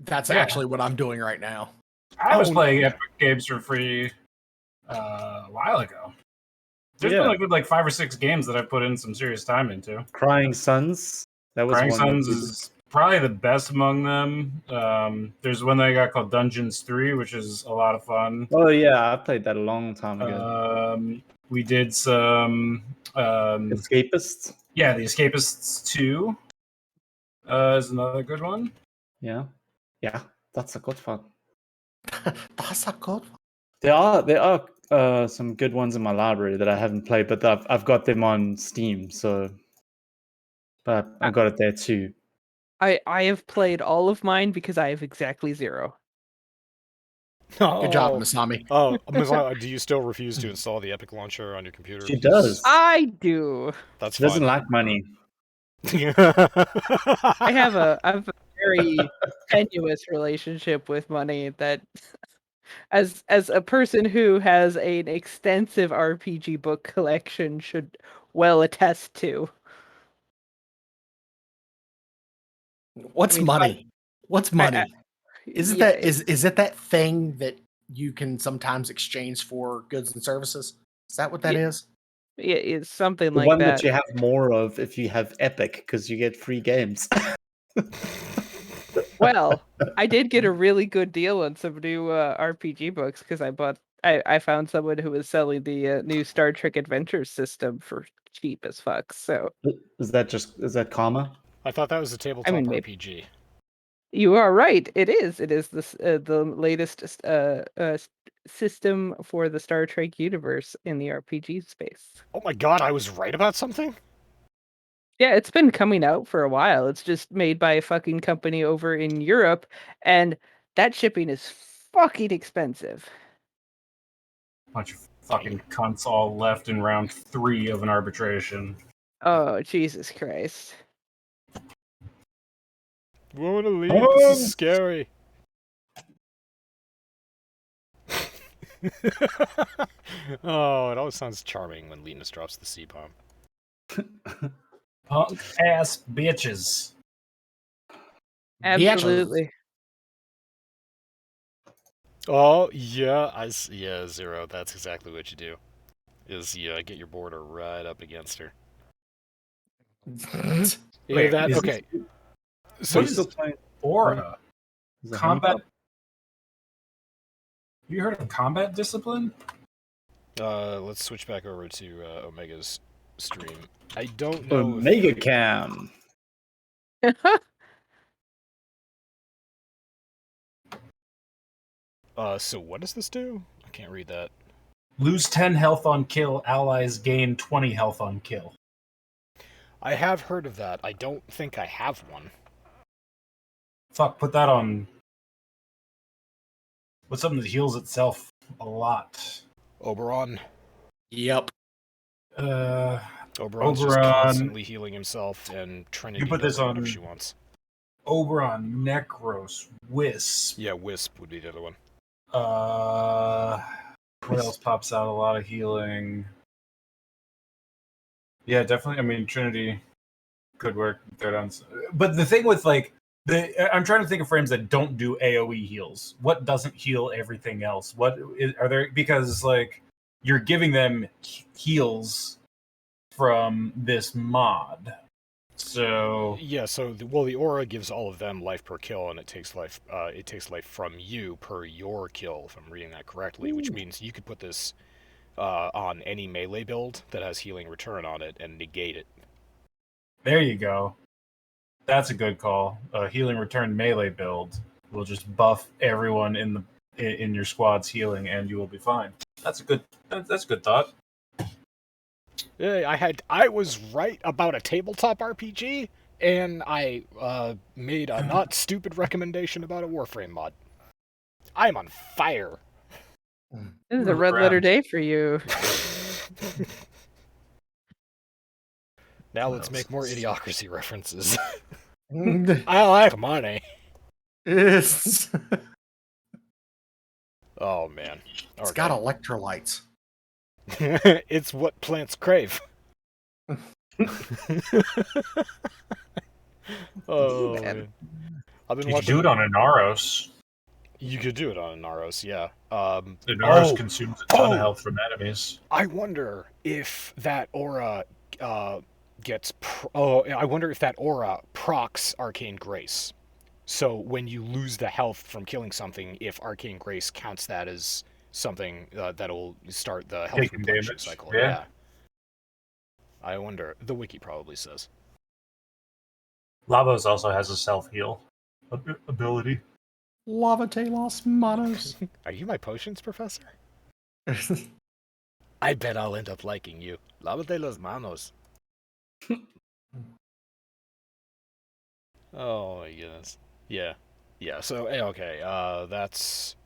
That's Yeah. actually what I'm doing right now. I was playing Epic Games for free a while ago. There's been a good like 5 or 6 games that I put in some serious time into. Crying Sons. That was Crying one Sons is probably the best among them. There's one that I got called Dungeons 3, which is a lot of fun. Oh yeah, I played that a long time ago. We did some Escapists. yeah, The Escapists 2 is another good one. Yeah, that's a good one. That's a good one. There are some good ones in my library that I haven't played, but I've got them on Steam, so but I got it there too. I have played all of mine because I have exactly 0. Good job, Masami. Oh, Masami, do you still refuse to install the Epic Launcher on your computer? She does. I do. That's She doesn't like money. I have a very tenuous relationship with money that as a person who has an extensive RPG book collection should well attest to. What's I mean, money? What's money? Is it yeah, that thing that you can sometimes exchange for goods and services? Is that what that is? it's something The like one that. that you have more of if you have Epic, because you get free games. Well, I did get a really good deal on some new RPG books because I found someone who was selling the new Star Trek Adventures system for cheap as fuck. So Is that karma? I thought that was a tabletop maybe. RPG. You are right. It is. It is the latest system for the Star Trek universe in the RPG space. Oh my god, I was right about something? Yeah, it's been coming out for a while. It's just made by a fucking company over in Europe, and that shipping is fucking expensive. Bunch of fucking cunts all left in round 3 of an arbitration. Oh, Jesus Christ. I want to leave. This is scary. Oh, it always sounds charming when Linus drops the C-bomb. Punk ass bitches. Absolutely. Oh, yeah, yeah, Zero, that's exactly what you do. Is you get your border right up against her. Wait, okay. So what is Aura? Combat. Have you heard of combat discipline? let's switch back over to Omega's stream. I don't know. Omega Cam. So what does this do? I can't read that. Lose 10 health on kill. Allies gain 20 health on kill. I have heard of that. I don't think I have one. Fuck, put that on. What's something that heals itself a lot? Oberon. Yep. Oberon's just constantly healing himself, and Trinity You put does this on whatever she wants. Oberon, Necros, Wisp. Yeah, Wisp would be the other one. What else pops out? A lot of healing. Yeah, definitely. I mean, Trinity could work. But the thing with like I'm trying to think of frames that don't do AoE heals. What doesn't heal everything else? Are there? Because like you're giving them heals from this mod. So yeah, the aura gives all of them life per kill, and it takes life from you per your kill, if I'm reading that correctly. Which means you could put this on any melee build that has healing return on it and negate it. there you go. That's a good call. A healing return melee build will just buff everyone in your squad's healing, and you will be fine. That's a good thought. Yeah, I was right about a tabletop RPG, and I made a not stupid recommendation about a Warframe mod. I'm on fire. This is a red letter day for you. Now let's make more Idiocracy references. I like money. It's Oh man, got electrolytes. It's what plants crave. Oh man. I've been You could watching. do it on a Naros. You could do it on a Naros, yeah. The Naros consumes a ton of health from enemies. I wonder if that aura I wonder if that aura procs Arcane Grace. So when you lose the health from killing something, if Arcane Grace counts that as something that'll start the health Taking repletion damage, cycle. yeah. I wonder. The wiki probably says. Lavos also has a self-heal ability. Lava Telos Manos. Are you my potions professor? I bet I'll end up liking you. Lávate las manos. Oh my goodness. Yeah. Yeah, so, okay, that's...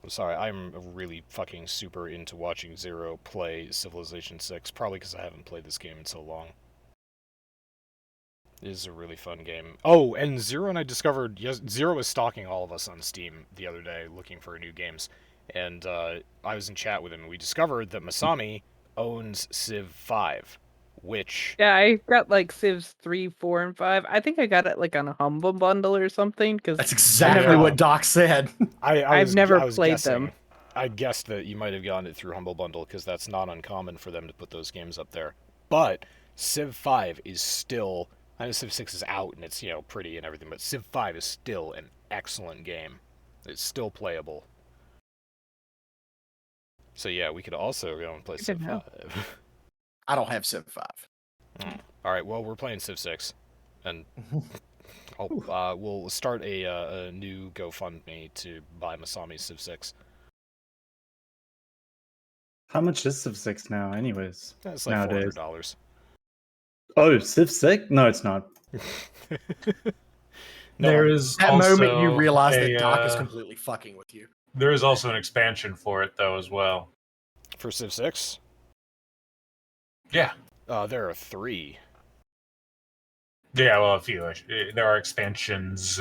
I'm sorry, I'm really fucking super into watching Zero play Civilization 6, probably because I haven't played this game in so long. It is a really fun game. Oh, and Zero and I discovered... Zero was stalking all of us on Steam the other day, looking for new games. And I was in chat with him, and we discovered that Masami owns Civ 5, which... Yeah, I got like Civs 3, 4, and 5. I think I got it like on a Humble Bundle or something. Cause That's exactly what Doc said. I've never played them. I guessed that you might have gotten it through Humble Bundle, because that's not uncommon for them to put those games up there. But Civ 5 is still... I know Civ 6 is out, and it's, you know, pretty and everything, but Civ 5 is still an excellent game. It's still playable. So yeah, we could also go and play Civ 5. I don't have Civ 5. Alright, well, we're playing Civ 6. And we'll start a new GoFundMe to buy Masami Civ 6. How much is Civ 6 now, anyways? That's like nowadays? $400. Oh, Civ 6? No, it's not. There is That also moment you realize that Doc is completely fucking with you. There is also an expansion for it, though, as well. For Civ 6? Yeah. There are 3. Yeah, well, a few. There are expansions.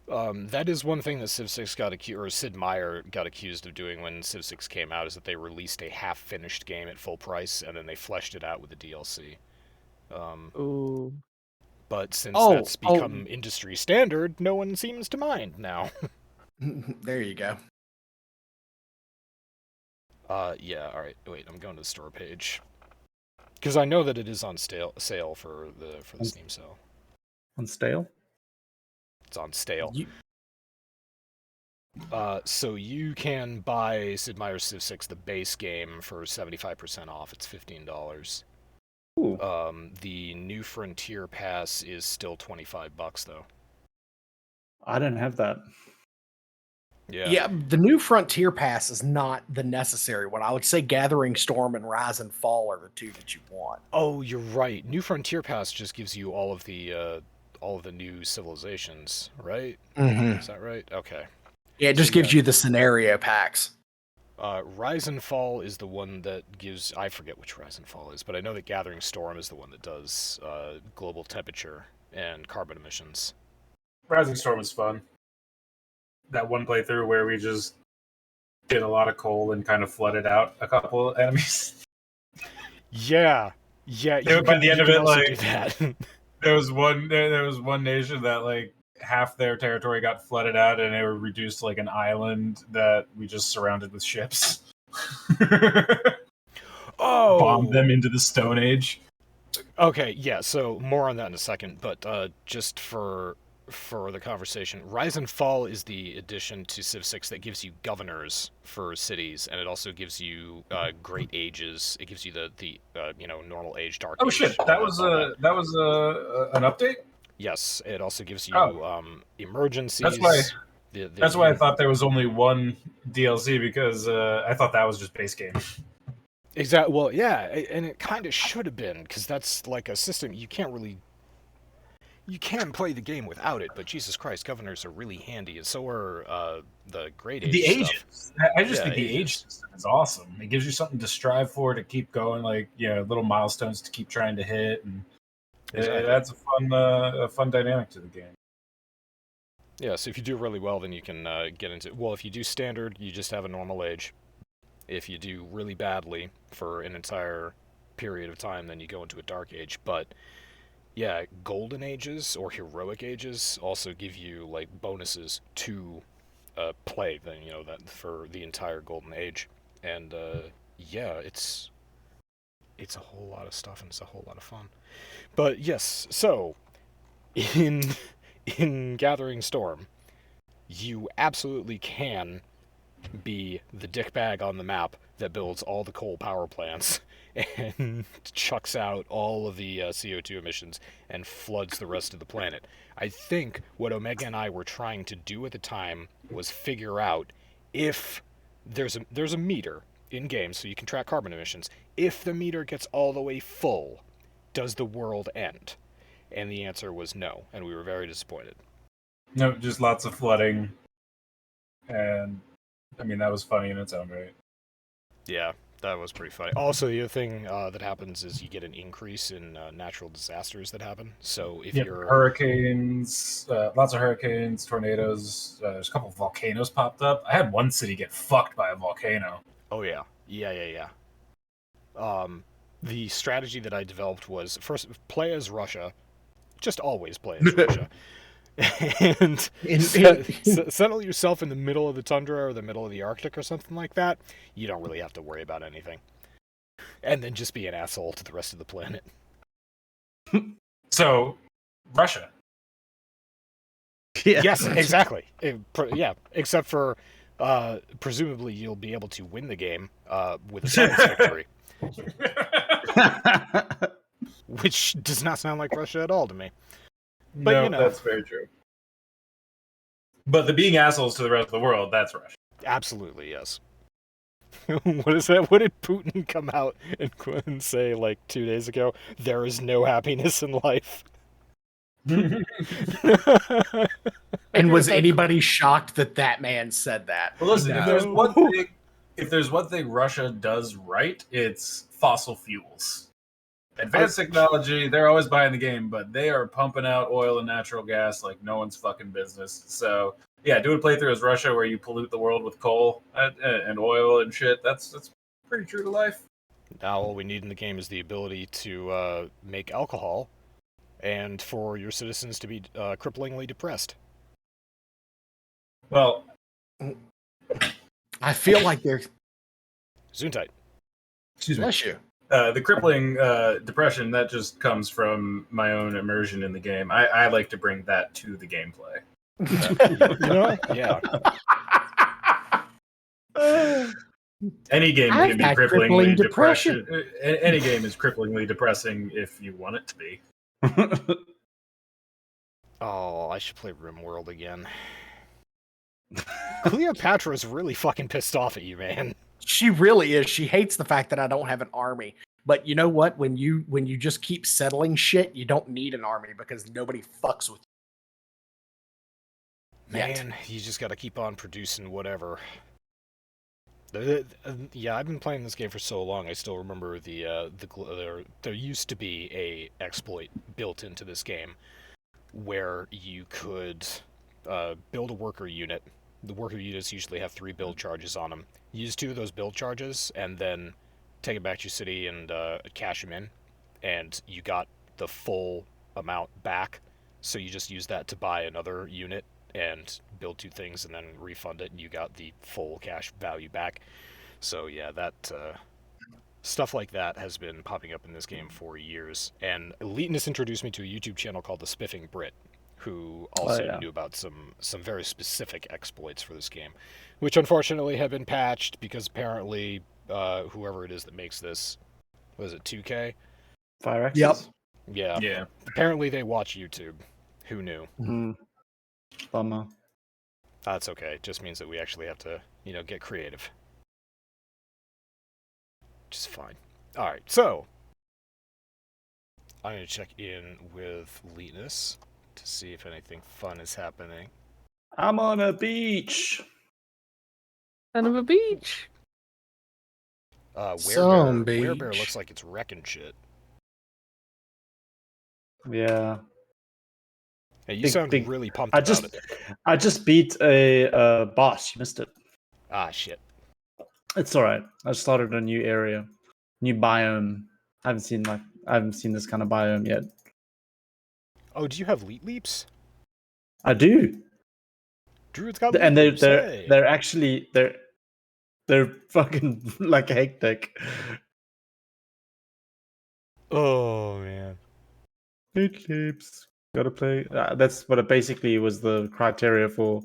That is one thing that Civ 6 got accused, or Sid Meier got accused of doing when Civ 6 came out, is that they released a half-finished game at full price, and then they fleshed it out with the DLC. Ooh. But since that's become industry standard, no one seems to mind now. There you go. Yeah, alright, wait, I'm going to the store page. Because I know that it is on sale for the Steam sale. On stale? It's on stale. So you can buy Sid Meier's Civ 6, the base game, for 75% off. It's $15. Ooh. The New Frontier Pass is still $25 though. I didn't have that. Yeah, the New Frontier Pass is not the necessary one. I would say Gathering Storm and Rise and Fall are the two that you want. Oh, you're right. New Frontier Pass just gives you all of the new civilizations, right? Mm-hmm. Is that right? Okay. Yeah, it just gives you the scenario packs. Rise and Fall is the one that gives... I forget which Rise and Fall is, but I know that Gathering Storm is the one that does global temperature and carbon emissions. Rising Storm was fun. That one playthrough where we just did a lot of coal and kind of flooded out a couple of enemies. Yeah. By the end of it, like there was one nation that like half their territory got flooded out, and they were reduced to like an island that we just surrounded with ships. Oh, Bombed them into the Stone Age. Okay, yeah. So more on that in a second, but just for the conversation, Rise and Fall is the addition to Civ 6 that gives you governors for cities, and it also gives you great ages. It gives you the normal age, dark age. Oh shit! That was an update. Yes, it also gives you Oh. emergencies. That's why I thought there was only one DLC, because I thought that was just base game. Exactly. Well, yeah, and it kind of should have been, because that's like a system you can't really. You can play the game without it, but Jesus Christ, governors are really handy, and so are the great age The stuff. ages. I just think the age system is awesome. It gives you something to strive for, to keep going, like little milestones to keep trying to hit, and that's a fun dynamic to the game. Yeah, so if you do really well, then you can get into. Well, if you do standard, you just have a normal age. If you do really badly for an entire period of time, then you go into a dark age. But yeah, golden ages or heroic ages also give you like bonuses to play. Then that for the entire golden age, and yeah, it's a whole lot of stuff and it's a whole lot of fun. But yes, so in Gathering Storm, you absolutely can be the dickbag on the map that builds all the coal power plants and chucks out all of the CO2 emissions and floods the rest of the planet. I think what Omega and I were trying to do at the time was figure out if there's a meter in game, so you can track carbon emissions. If the meter gets all the way full, does the world end? And the answer was no, and we were very disappointed. No, just lots of flooding, and I mean that was funny in its own right. Yeah, that was pretty funny. Also, the other thing that happens is you get an increase in natural disasters that happen. So if you're hurricanes, lots of hurricanes, tornadoes. There's a couple of volcanoes popped up. I had one city get fucked by a volcano. Oh yeah. The strategy that I developed was first play as Russia, just always play as Russia, and settle yourself in the middle of the tundra or the middle of the Arctic or something like that. You don't really have to worry about anything, and then just be an asshole to the rest of the planet. So, Russia. Yeah. Yes, exactly. Yeah, except for presumably you'll be able to win the game with a silence victory. Which does not sound like Russia at all to me. But, no, that's very true. But the being assholes to the rest of the world, that's Russia. Absolutely, yes. What is that? What did Putin come out and say like 2 days ago? There is no happiness in life. And was anybody shocked that man said that? Well, listen, if there's one thing Russia does right, it's fossil fuels. Advanced technology, they're always buying the game, but they are pumping out oil and natural gas like no one's fucking business. So, yeah, doing a playthrough as Russia where you pollute the world with coal and oil and shit, that's pretty true to life. Now all we need in the game is the ability to make alcohol and for your citizens to be cripplingly depressed. Well, I feel like there's... Gesundheit. Excuse me. Bless you. The crippling depression, that just comes from my own immersion in the game. I like to bring that to the gameplay. Yeah. Any game I've can be had cripplingly crippling depression. Any game is cripplingly depressing if you want it to be. Oh, I should play RimWorld again. Cleopatra's really fucking pissed off at you, man. She really is. She hates the fact that I don't have an army. But you know what? When you just keep settling shit, you don't need an army because nobody fucks with you. Man, you just gotta keep on producing whatever. Yeah, I've been playing this game for so long. I still remember there used to be a exploit built into this game where you could build a worker unit. The worker units usually have 3 build charges on them. Use 2 of those build charges and then take it back to your city and cash them in, and you got the full amount back So you just use that to buy another unit and build 2 things and then refund it, and you got the full cash value back. So yeah, that stuff like that has been popping up in this game for years. And Eliteness introduced me to a YouTube channel called The Spiffing Brit, who also knew about some very specific exploits for this game, which unfortunately have been patched because apparently whoever it is that makes this, was it 2K? Fire Axis? Yep. Yeah. Yeah. Apparently they watch YouTube. Who knew? Bummer. That's okay. It just means that we actually have to, get creative. Which is fine. Alright, so I'm going to check in with Leetness to see if anything fun is happening. I'm on a beach. Son of a beach. Werebear looks like it's wrecking shit. Yeah. Hey, you sound really pumped I about it. I just beat a boss. You missed it. Ah, shit. It's all right. I started a new area, new biome. I haven't seen this kind of biome yet. Oh, do you have leet leaps? I do. Druid's got And leet leaps. they're actually they're fucking like hectic. Oh man. Leet leaps. Gotta play. That's what it basically was the criteria for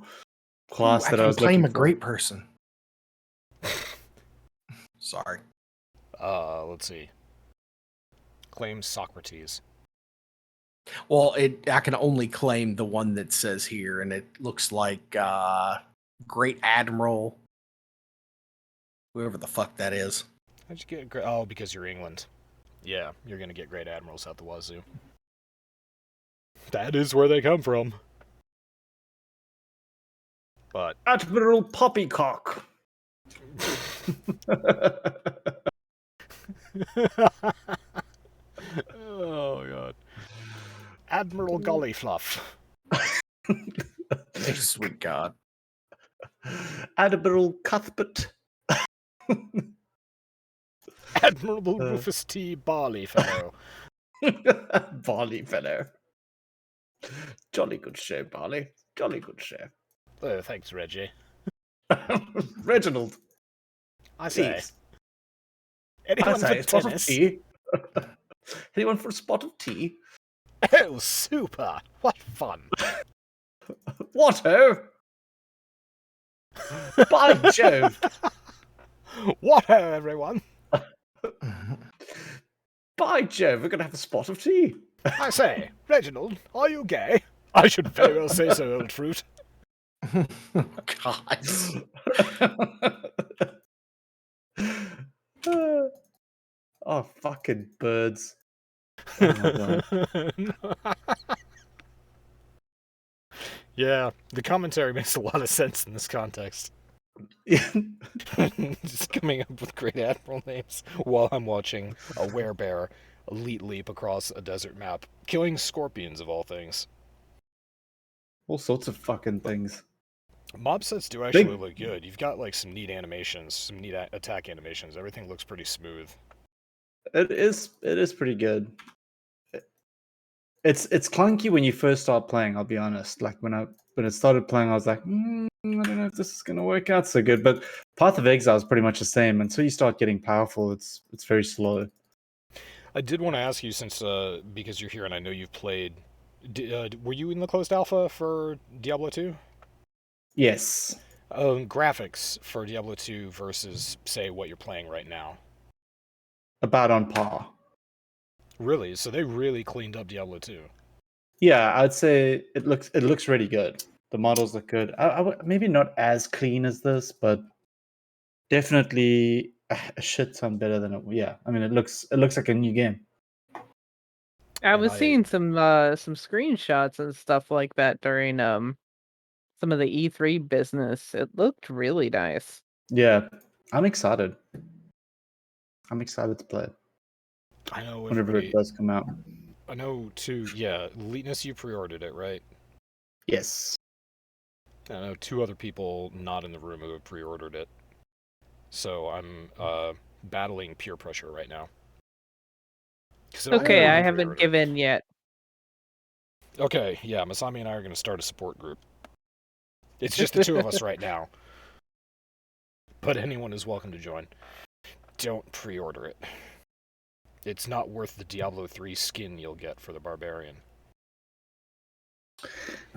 class that I was playing looking a for. great person. Sorry. Let's see. Claim Socrates. Well, I can only claim the one that says here, and it looks like Great Admiral, whoever the fuck that is. How'd you get? Oh, because you're England. Yeah, you're gonna get Great Admirals out the wazoo. That is where they come from. But Admiral Poppycock. Oh god. Admiral Gollyfluff. Sweet God. Admiral Cuthbert. Admiral Rufus T. Barleyfellow. Barley fellow. Jolly good show, Barley. Jolly good show. Oh, thanks, Reggie. Reginald. I say. Please. Anyone for spot of tennis? tea? Anyone for a spot of tea? Oh, super! What fun! What ho? By Jove! What ho, everyone! By Jove, we're gonna have a spot of tea. I say, Reginald, are you gay? I should very well say so, old fruit. God. Oh, fucking birds. Oh my God. Yeah, the commentary makes a lot of sense in this context. Just coming up with great admiral names while I'm watching a werebear elite leap across a desert map, killing scorpions of all things. All sorts of fucking things. Mob sets do actually look good. You've got like some neat animations, some neat attack animations. Everything looks pretty smooth. It is pretty good. It's clunky when you first start playing, I'll be honest. Like when it started playing, I was like, I don't know if this is gonna work out so good. But Path of Exile is pretty much the same. Until you start getting powerful, it's very slow. I did want to ask you, since because you're here and I know you've played, were you in the closed alpha for Diablo 2? Yes. Graphics for Diablo 2 versus, say, what you're playing right now. About on par. Really? So they really cleaned up Diablo 2. Yeah, I'd say it looks really good. The models look good. Maybe not as clean as this, but definitely a shit ton better than it. Yeah, I mean it looks like a new game. I was seeing some screenshots and stuff like that during some of the E3 business. It looked really nice. Yeah, I'm excited. I'm excited to play it. I know whenever it does come out. I know too. Yeah, Leetness, you pre-ordered it, right? Yes. I know 2 other people not in the room who have pre-ordered it. So I'm battling peer pressure right now. Okay, I haven't given yet. Okay, yeah, Masami and I are going to start a support group. It's just the two of us right now. But anyone is welcome to join. Don't pre-order it. It's not worth the Diablo 3 skin you'll get for the Barbarian.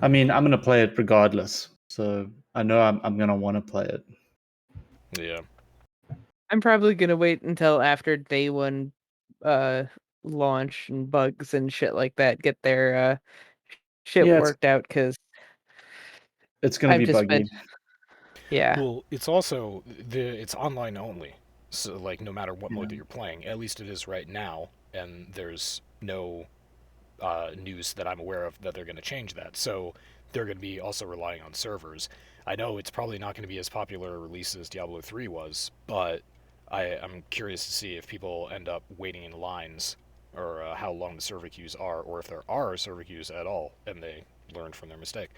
I mean, I'm gonna play it regardless, so I know I'm gonna want to play it. Yeah. I'm probably gonna wait until after day one launch and bugs and shit like that get their shit Yeah, worked out, because it's gonna I've be just buggy. been yeah. Well, it's also it's online only. So like no matter what mode that you're playing, at least it is right now, and there's no news that I'm aware of that they're going to change that. So they're going to be also relying on servers. I know it's probably not going to be as popular a release as Diablo 3 was, but I'm curious to see if people end up waiting in lines, or how long the server queues are, or if there are server queues at all, and they learned from their mistake.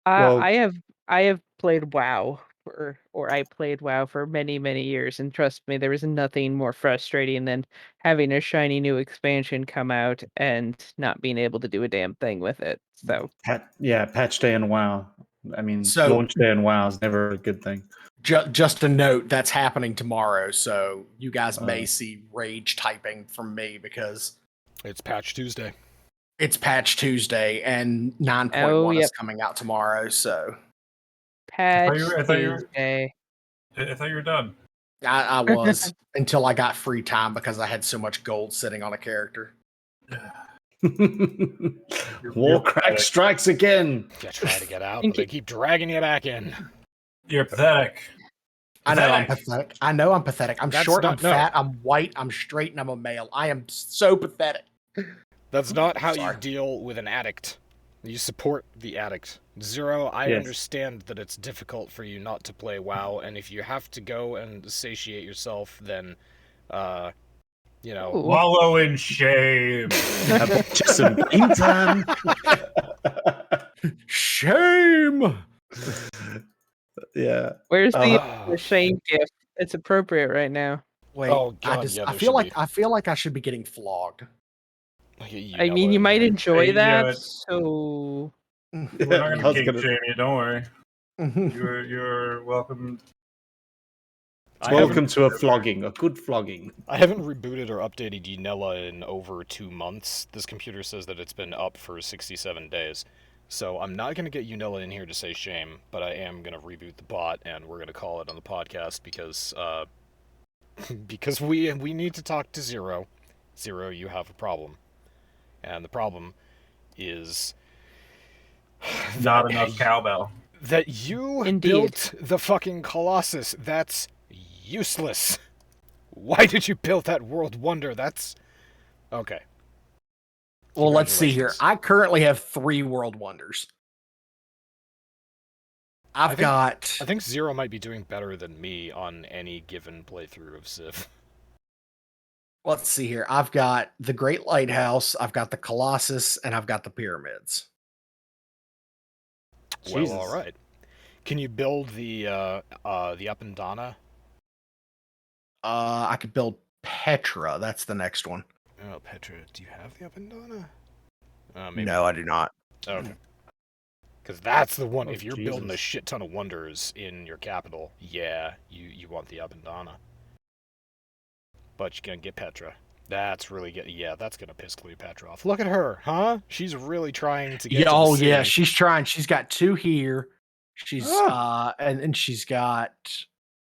Well- I have played WoW I played WoW for many, many years, and trust me, there is nothing more frustrating than having a shiny new expansion come out and not being able to do a damn thing with it. So Patch day in WoW. I mean, So- launch day in WoW is never a good thing. Just a note, that's happening tomorrow, so you guys may Oh. see rage typing from me because It's Patch Tuesday. it's Patch Tuesday and 9.1 yep. is coming out tomorrow. So patch I thought you were- Tuesday. I thought you were done. I was until I got free time because I had so much gold sitting on a character. Warcrack pathetic. strikes again. You try to get out, Think but they keep dragging you back in. You're pathetic. I know I'm Pathetic. pathetic. I know I'm pathetic. I'm That's short, I'm not- no. fat, I'm white, I'm straight, and I'm a male. I am so pathetic. That's not how you Sorry. deal with an addict. You support the addict. Zero, I Yes. understand that it's difficult for you not to play WoW, and if you have to go and satiate yourself, then, you know... Ooh. Wallow in shame. Just some game time. Shame. Yeah. Where's the Ah. shame gift? It's appropriate right now. Wait, Oh, God, yeah, I there feel should like be. I feel like I should be getting flogged. I mean, you might enjoy Hey, that, yeah, so We're not gonna I was kink gonna- shame you. Don't worry. Mhm. You're welcome. Welcome to a flogging, a good flogging. I haven't rebooted or updated Unella in over 2 months. This computer says that it's been up for 67 days. So I'm not going to get Unella in here to say shame, but I am going to reboot the bot, and we're going to call it on the podcast because because we need to talk to Zero. Zero, you have a problem. And the problem is Not enough cowbell. that you Indeed. built the fucking Colossus. That's useless. Why did you build that world wonder? That's... Okay. Well, let's see here. Congratulations. I currently have 3 world wonders. I've got I think Zero might be doing better than me on any given playthrough of Civ. let's see here. I've got the Great Lighthouse, I've got the Colossus, and I've got the pyramids. Jesus. Well, all right. Can you build the Appendana? I could build Petra. That's the next one. Oh, Petra, do you have the Appendana? Maybe. No, I do not. Okay. Because that's the one. Oh, If you're building a Jesus. shit ton of wonders in your capital, yeah, you want the Appendana. But you're gonna get Petra. That's really good. Yeah, that's gonna piss Cleopatra off. Look at her, huh? She's really trying to get. Yeah, to the oh yeah, city. she's trying. She's got 2 here. She's Ah. and she's got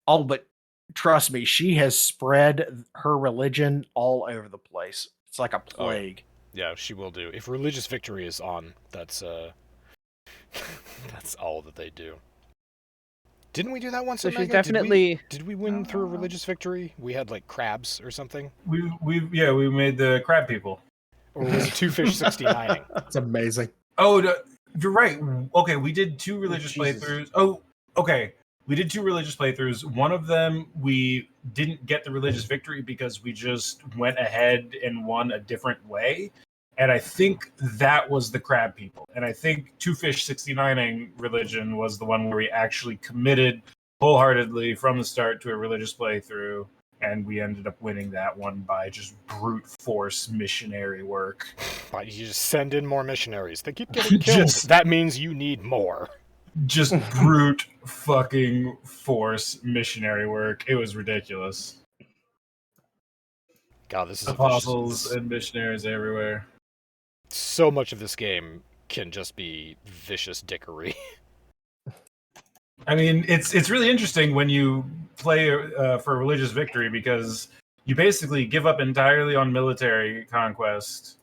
but trust me, she has spread her religion all over the place. It's like a plague. Yeah, she will do. If religious victory is on, that's that's all that they do. Didn't we do that once? so at she's Mega? definitely Did we win through religious victory? We had like crabs or something, We made the crab people. or was it 2 fish 69ing? It's amazing. Oh, you're right. Okay, we did 2 religious Jesus. playthroughs. Oh, okay. We did 2 religious playthroughs. One of them, we didn't get the religious victory because we just went ahead and won a different way. And I think that was the crab people. And I think 2 fish 69ing religion was the one where we actually committed wholeheartedly from the start to a religious playthrough and we ended up winning that one by just brute force missionary work. Why you just send in more missionaries? They keep getting killed. That means you need more. Just brute fucking force missionary work. It was ridiculous. God, this is apostles and missionaries everywhere. So much of this game can just be vicious dickery. I mean, it's really interesting when you play for religious victory, because you basically give up entirely on military conquest,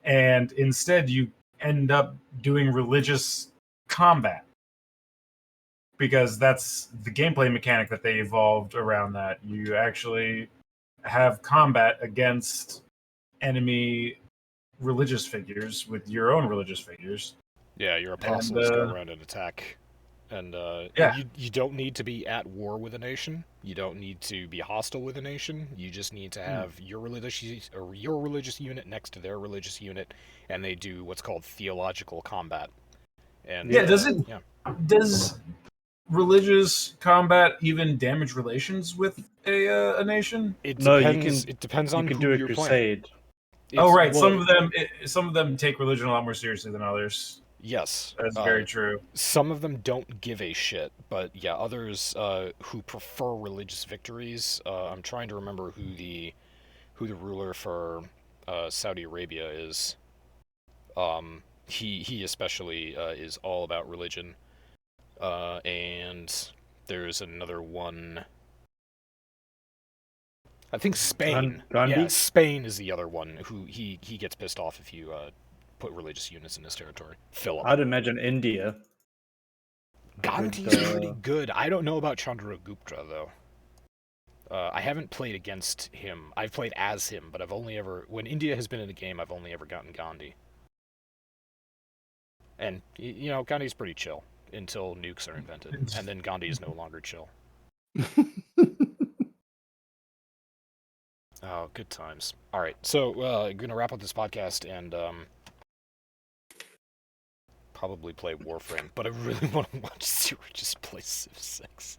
and instead you end up doing religious combat, because that's the gameplay mechanic that they evolved around that. You actually have combat against enemy religious figures with your own religious figures. Yeah, your apostles go around and attack. And you don't need to be at war with a nation. You don't need to be hostile with a nation. You just need to have your religious unit next to their religious unit, and they do what's called theological combat. And does religious combat even damage relations with a nation? It depends on who you're playing. Right. Some of them take religion a lot more seriously than others. Yes, that's very true. Some of them don't give a shit, but yeah, others who prefer religious victories. I'm trying to remember who the ruler for Saudi Arabia is. He especially is all about religion. And there's another one. I think Spain. Gandhi? Yeah, Spain is the other one who he gets pissed off if you put religious units in his territory. Philip. I'd imagine India. Gandhi's pretty good. I don't know about Chandragupta though. I haven't played against him. I've played as him, but I've only ever, when India has been in a game, I've only ever gotten Gandhi. And you know, Gandhi's pretty chill until nukes are invented, and then Gandhi is no longer chill. Oh, good times. All right, so I'm gonna wrap up this podcast and probably play Warframe, but I really want to watch Zero just play Civ 6.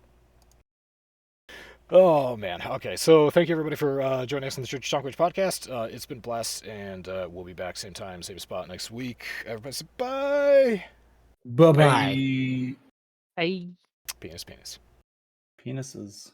Oh man. Okay, so thank you everybody for joining us on the Church of Chonkwij podcast. It's been a blast, and we'll be back same time, same spot next week. Everybody say bye. Bye-bye. Hey. Penis. Penises.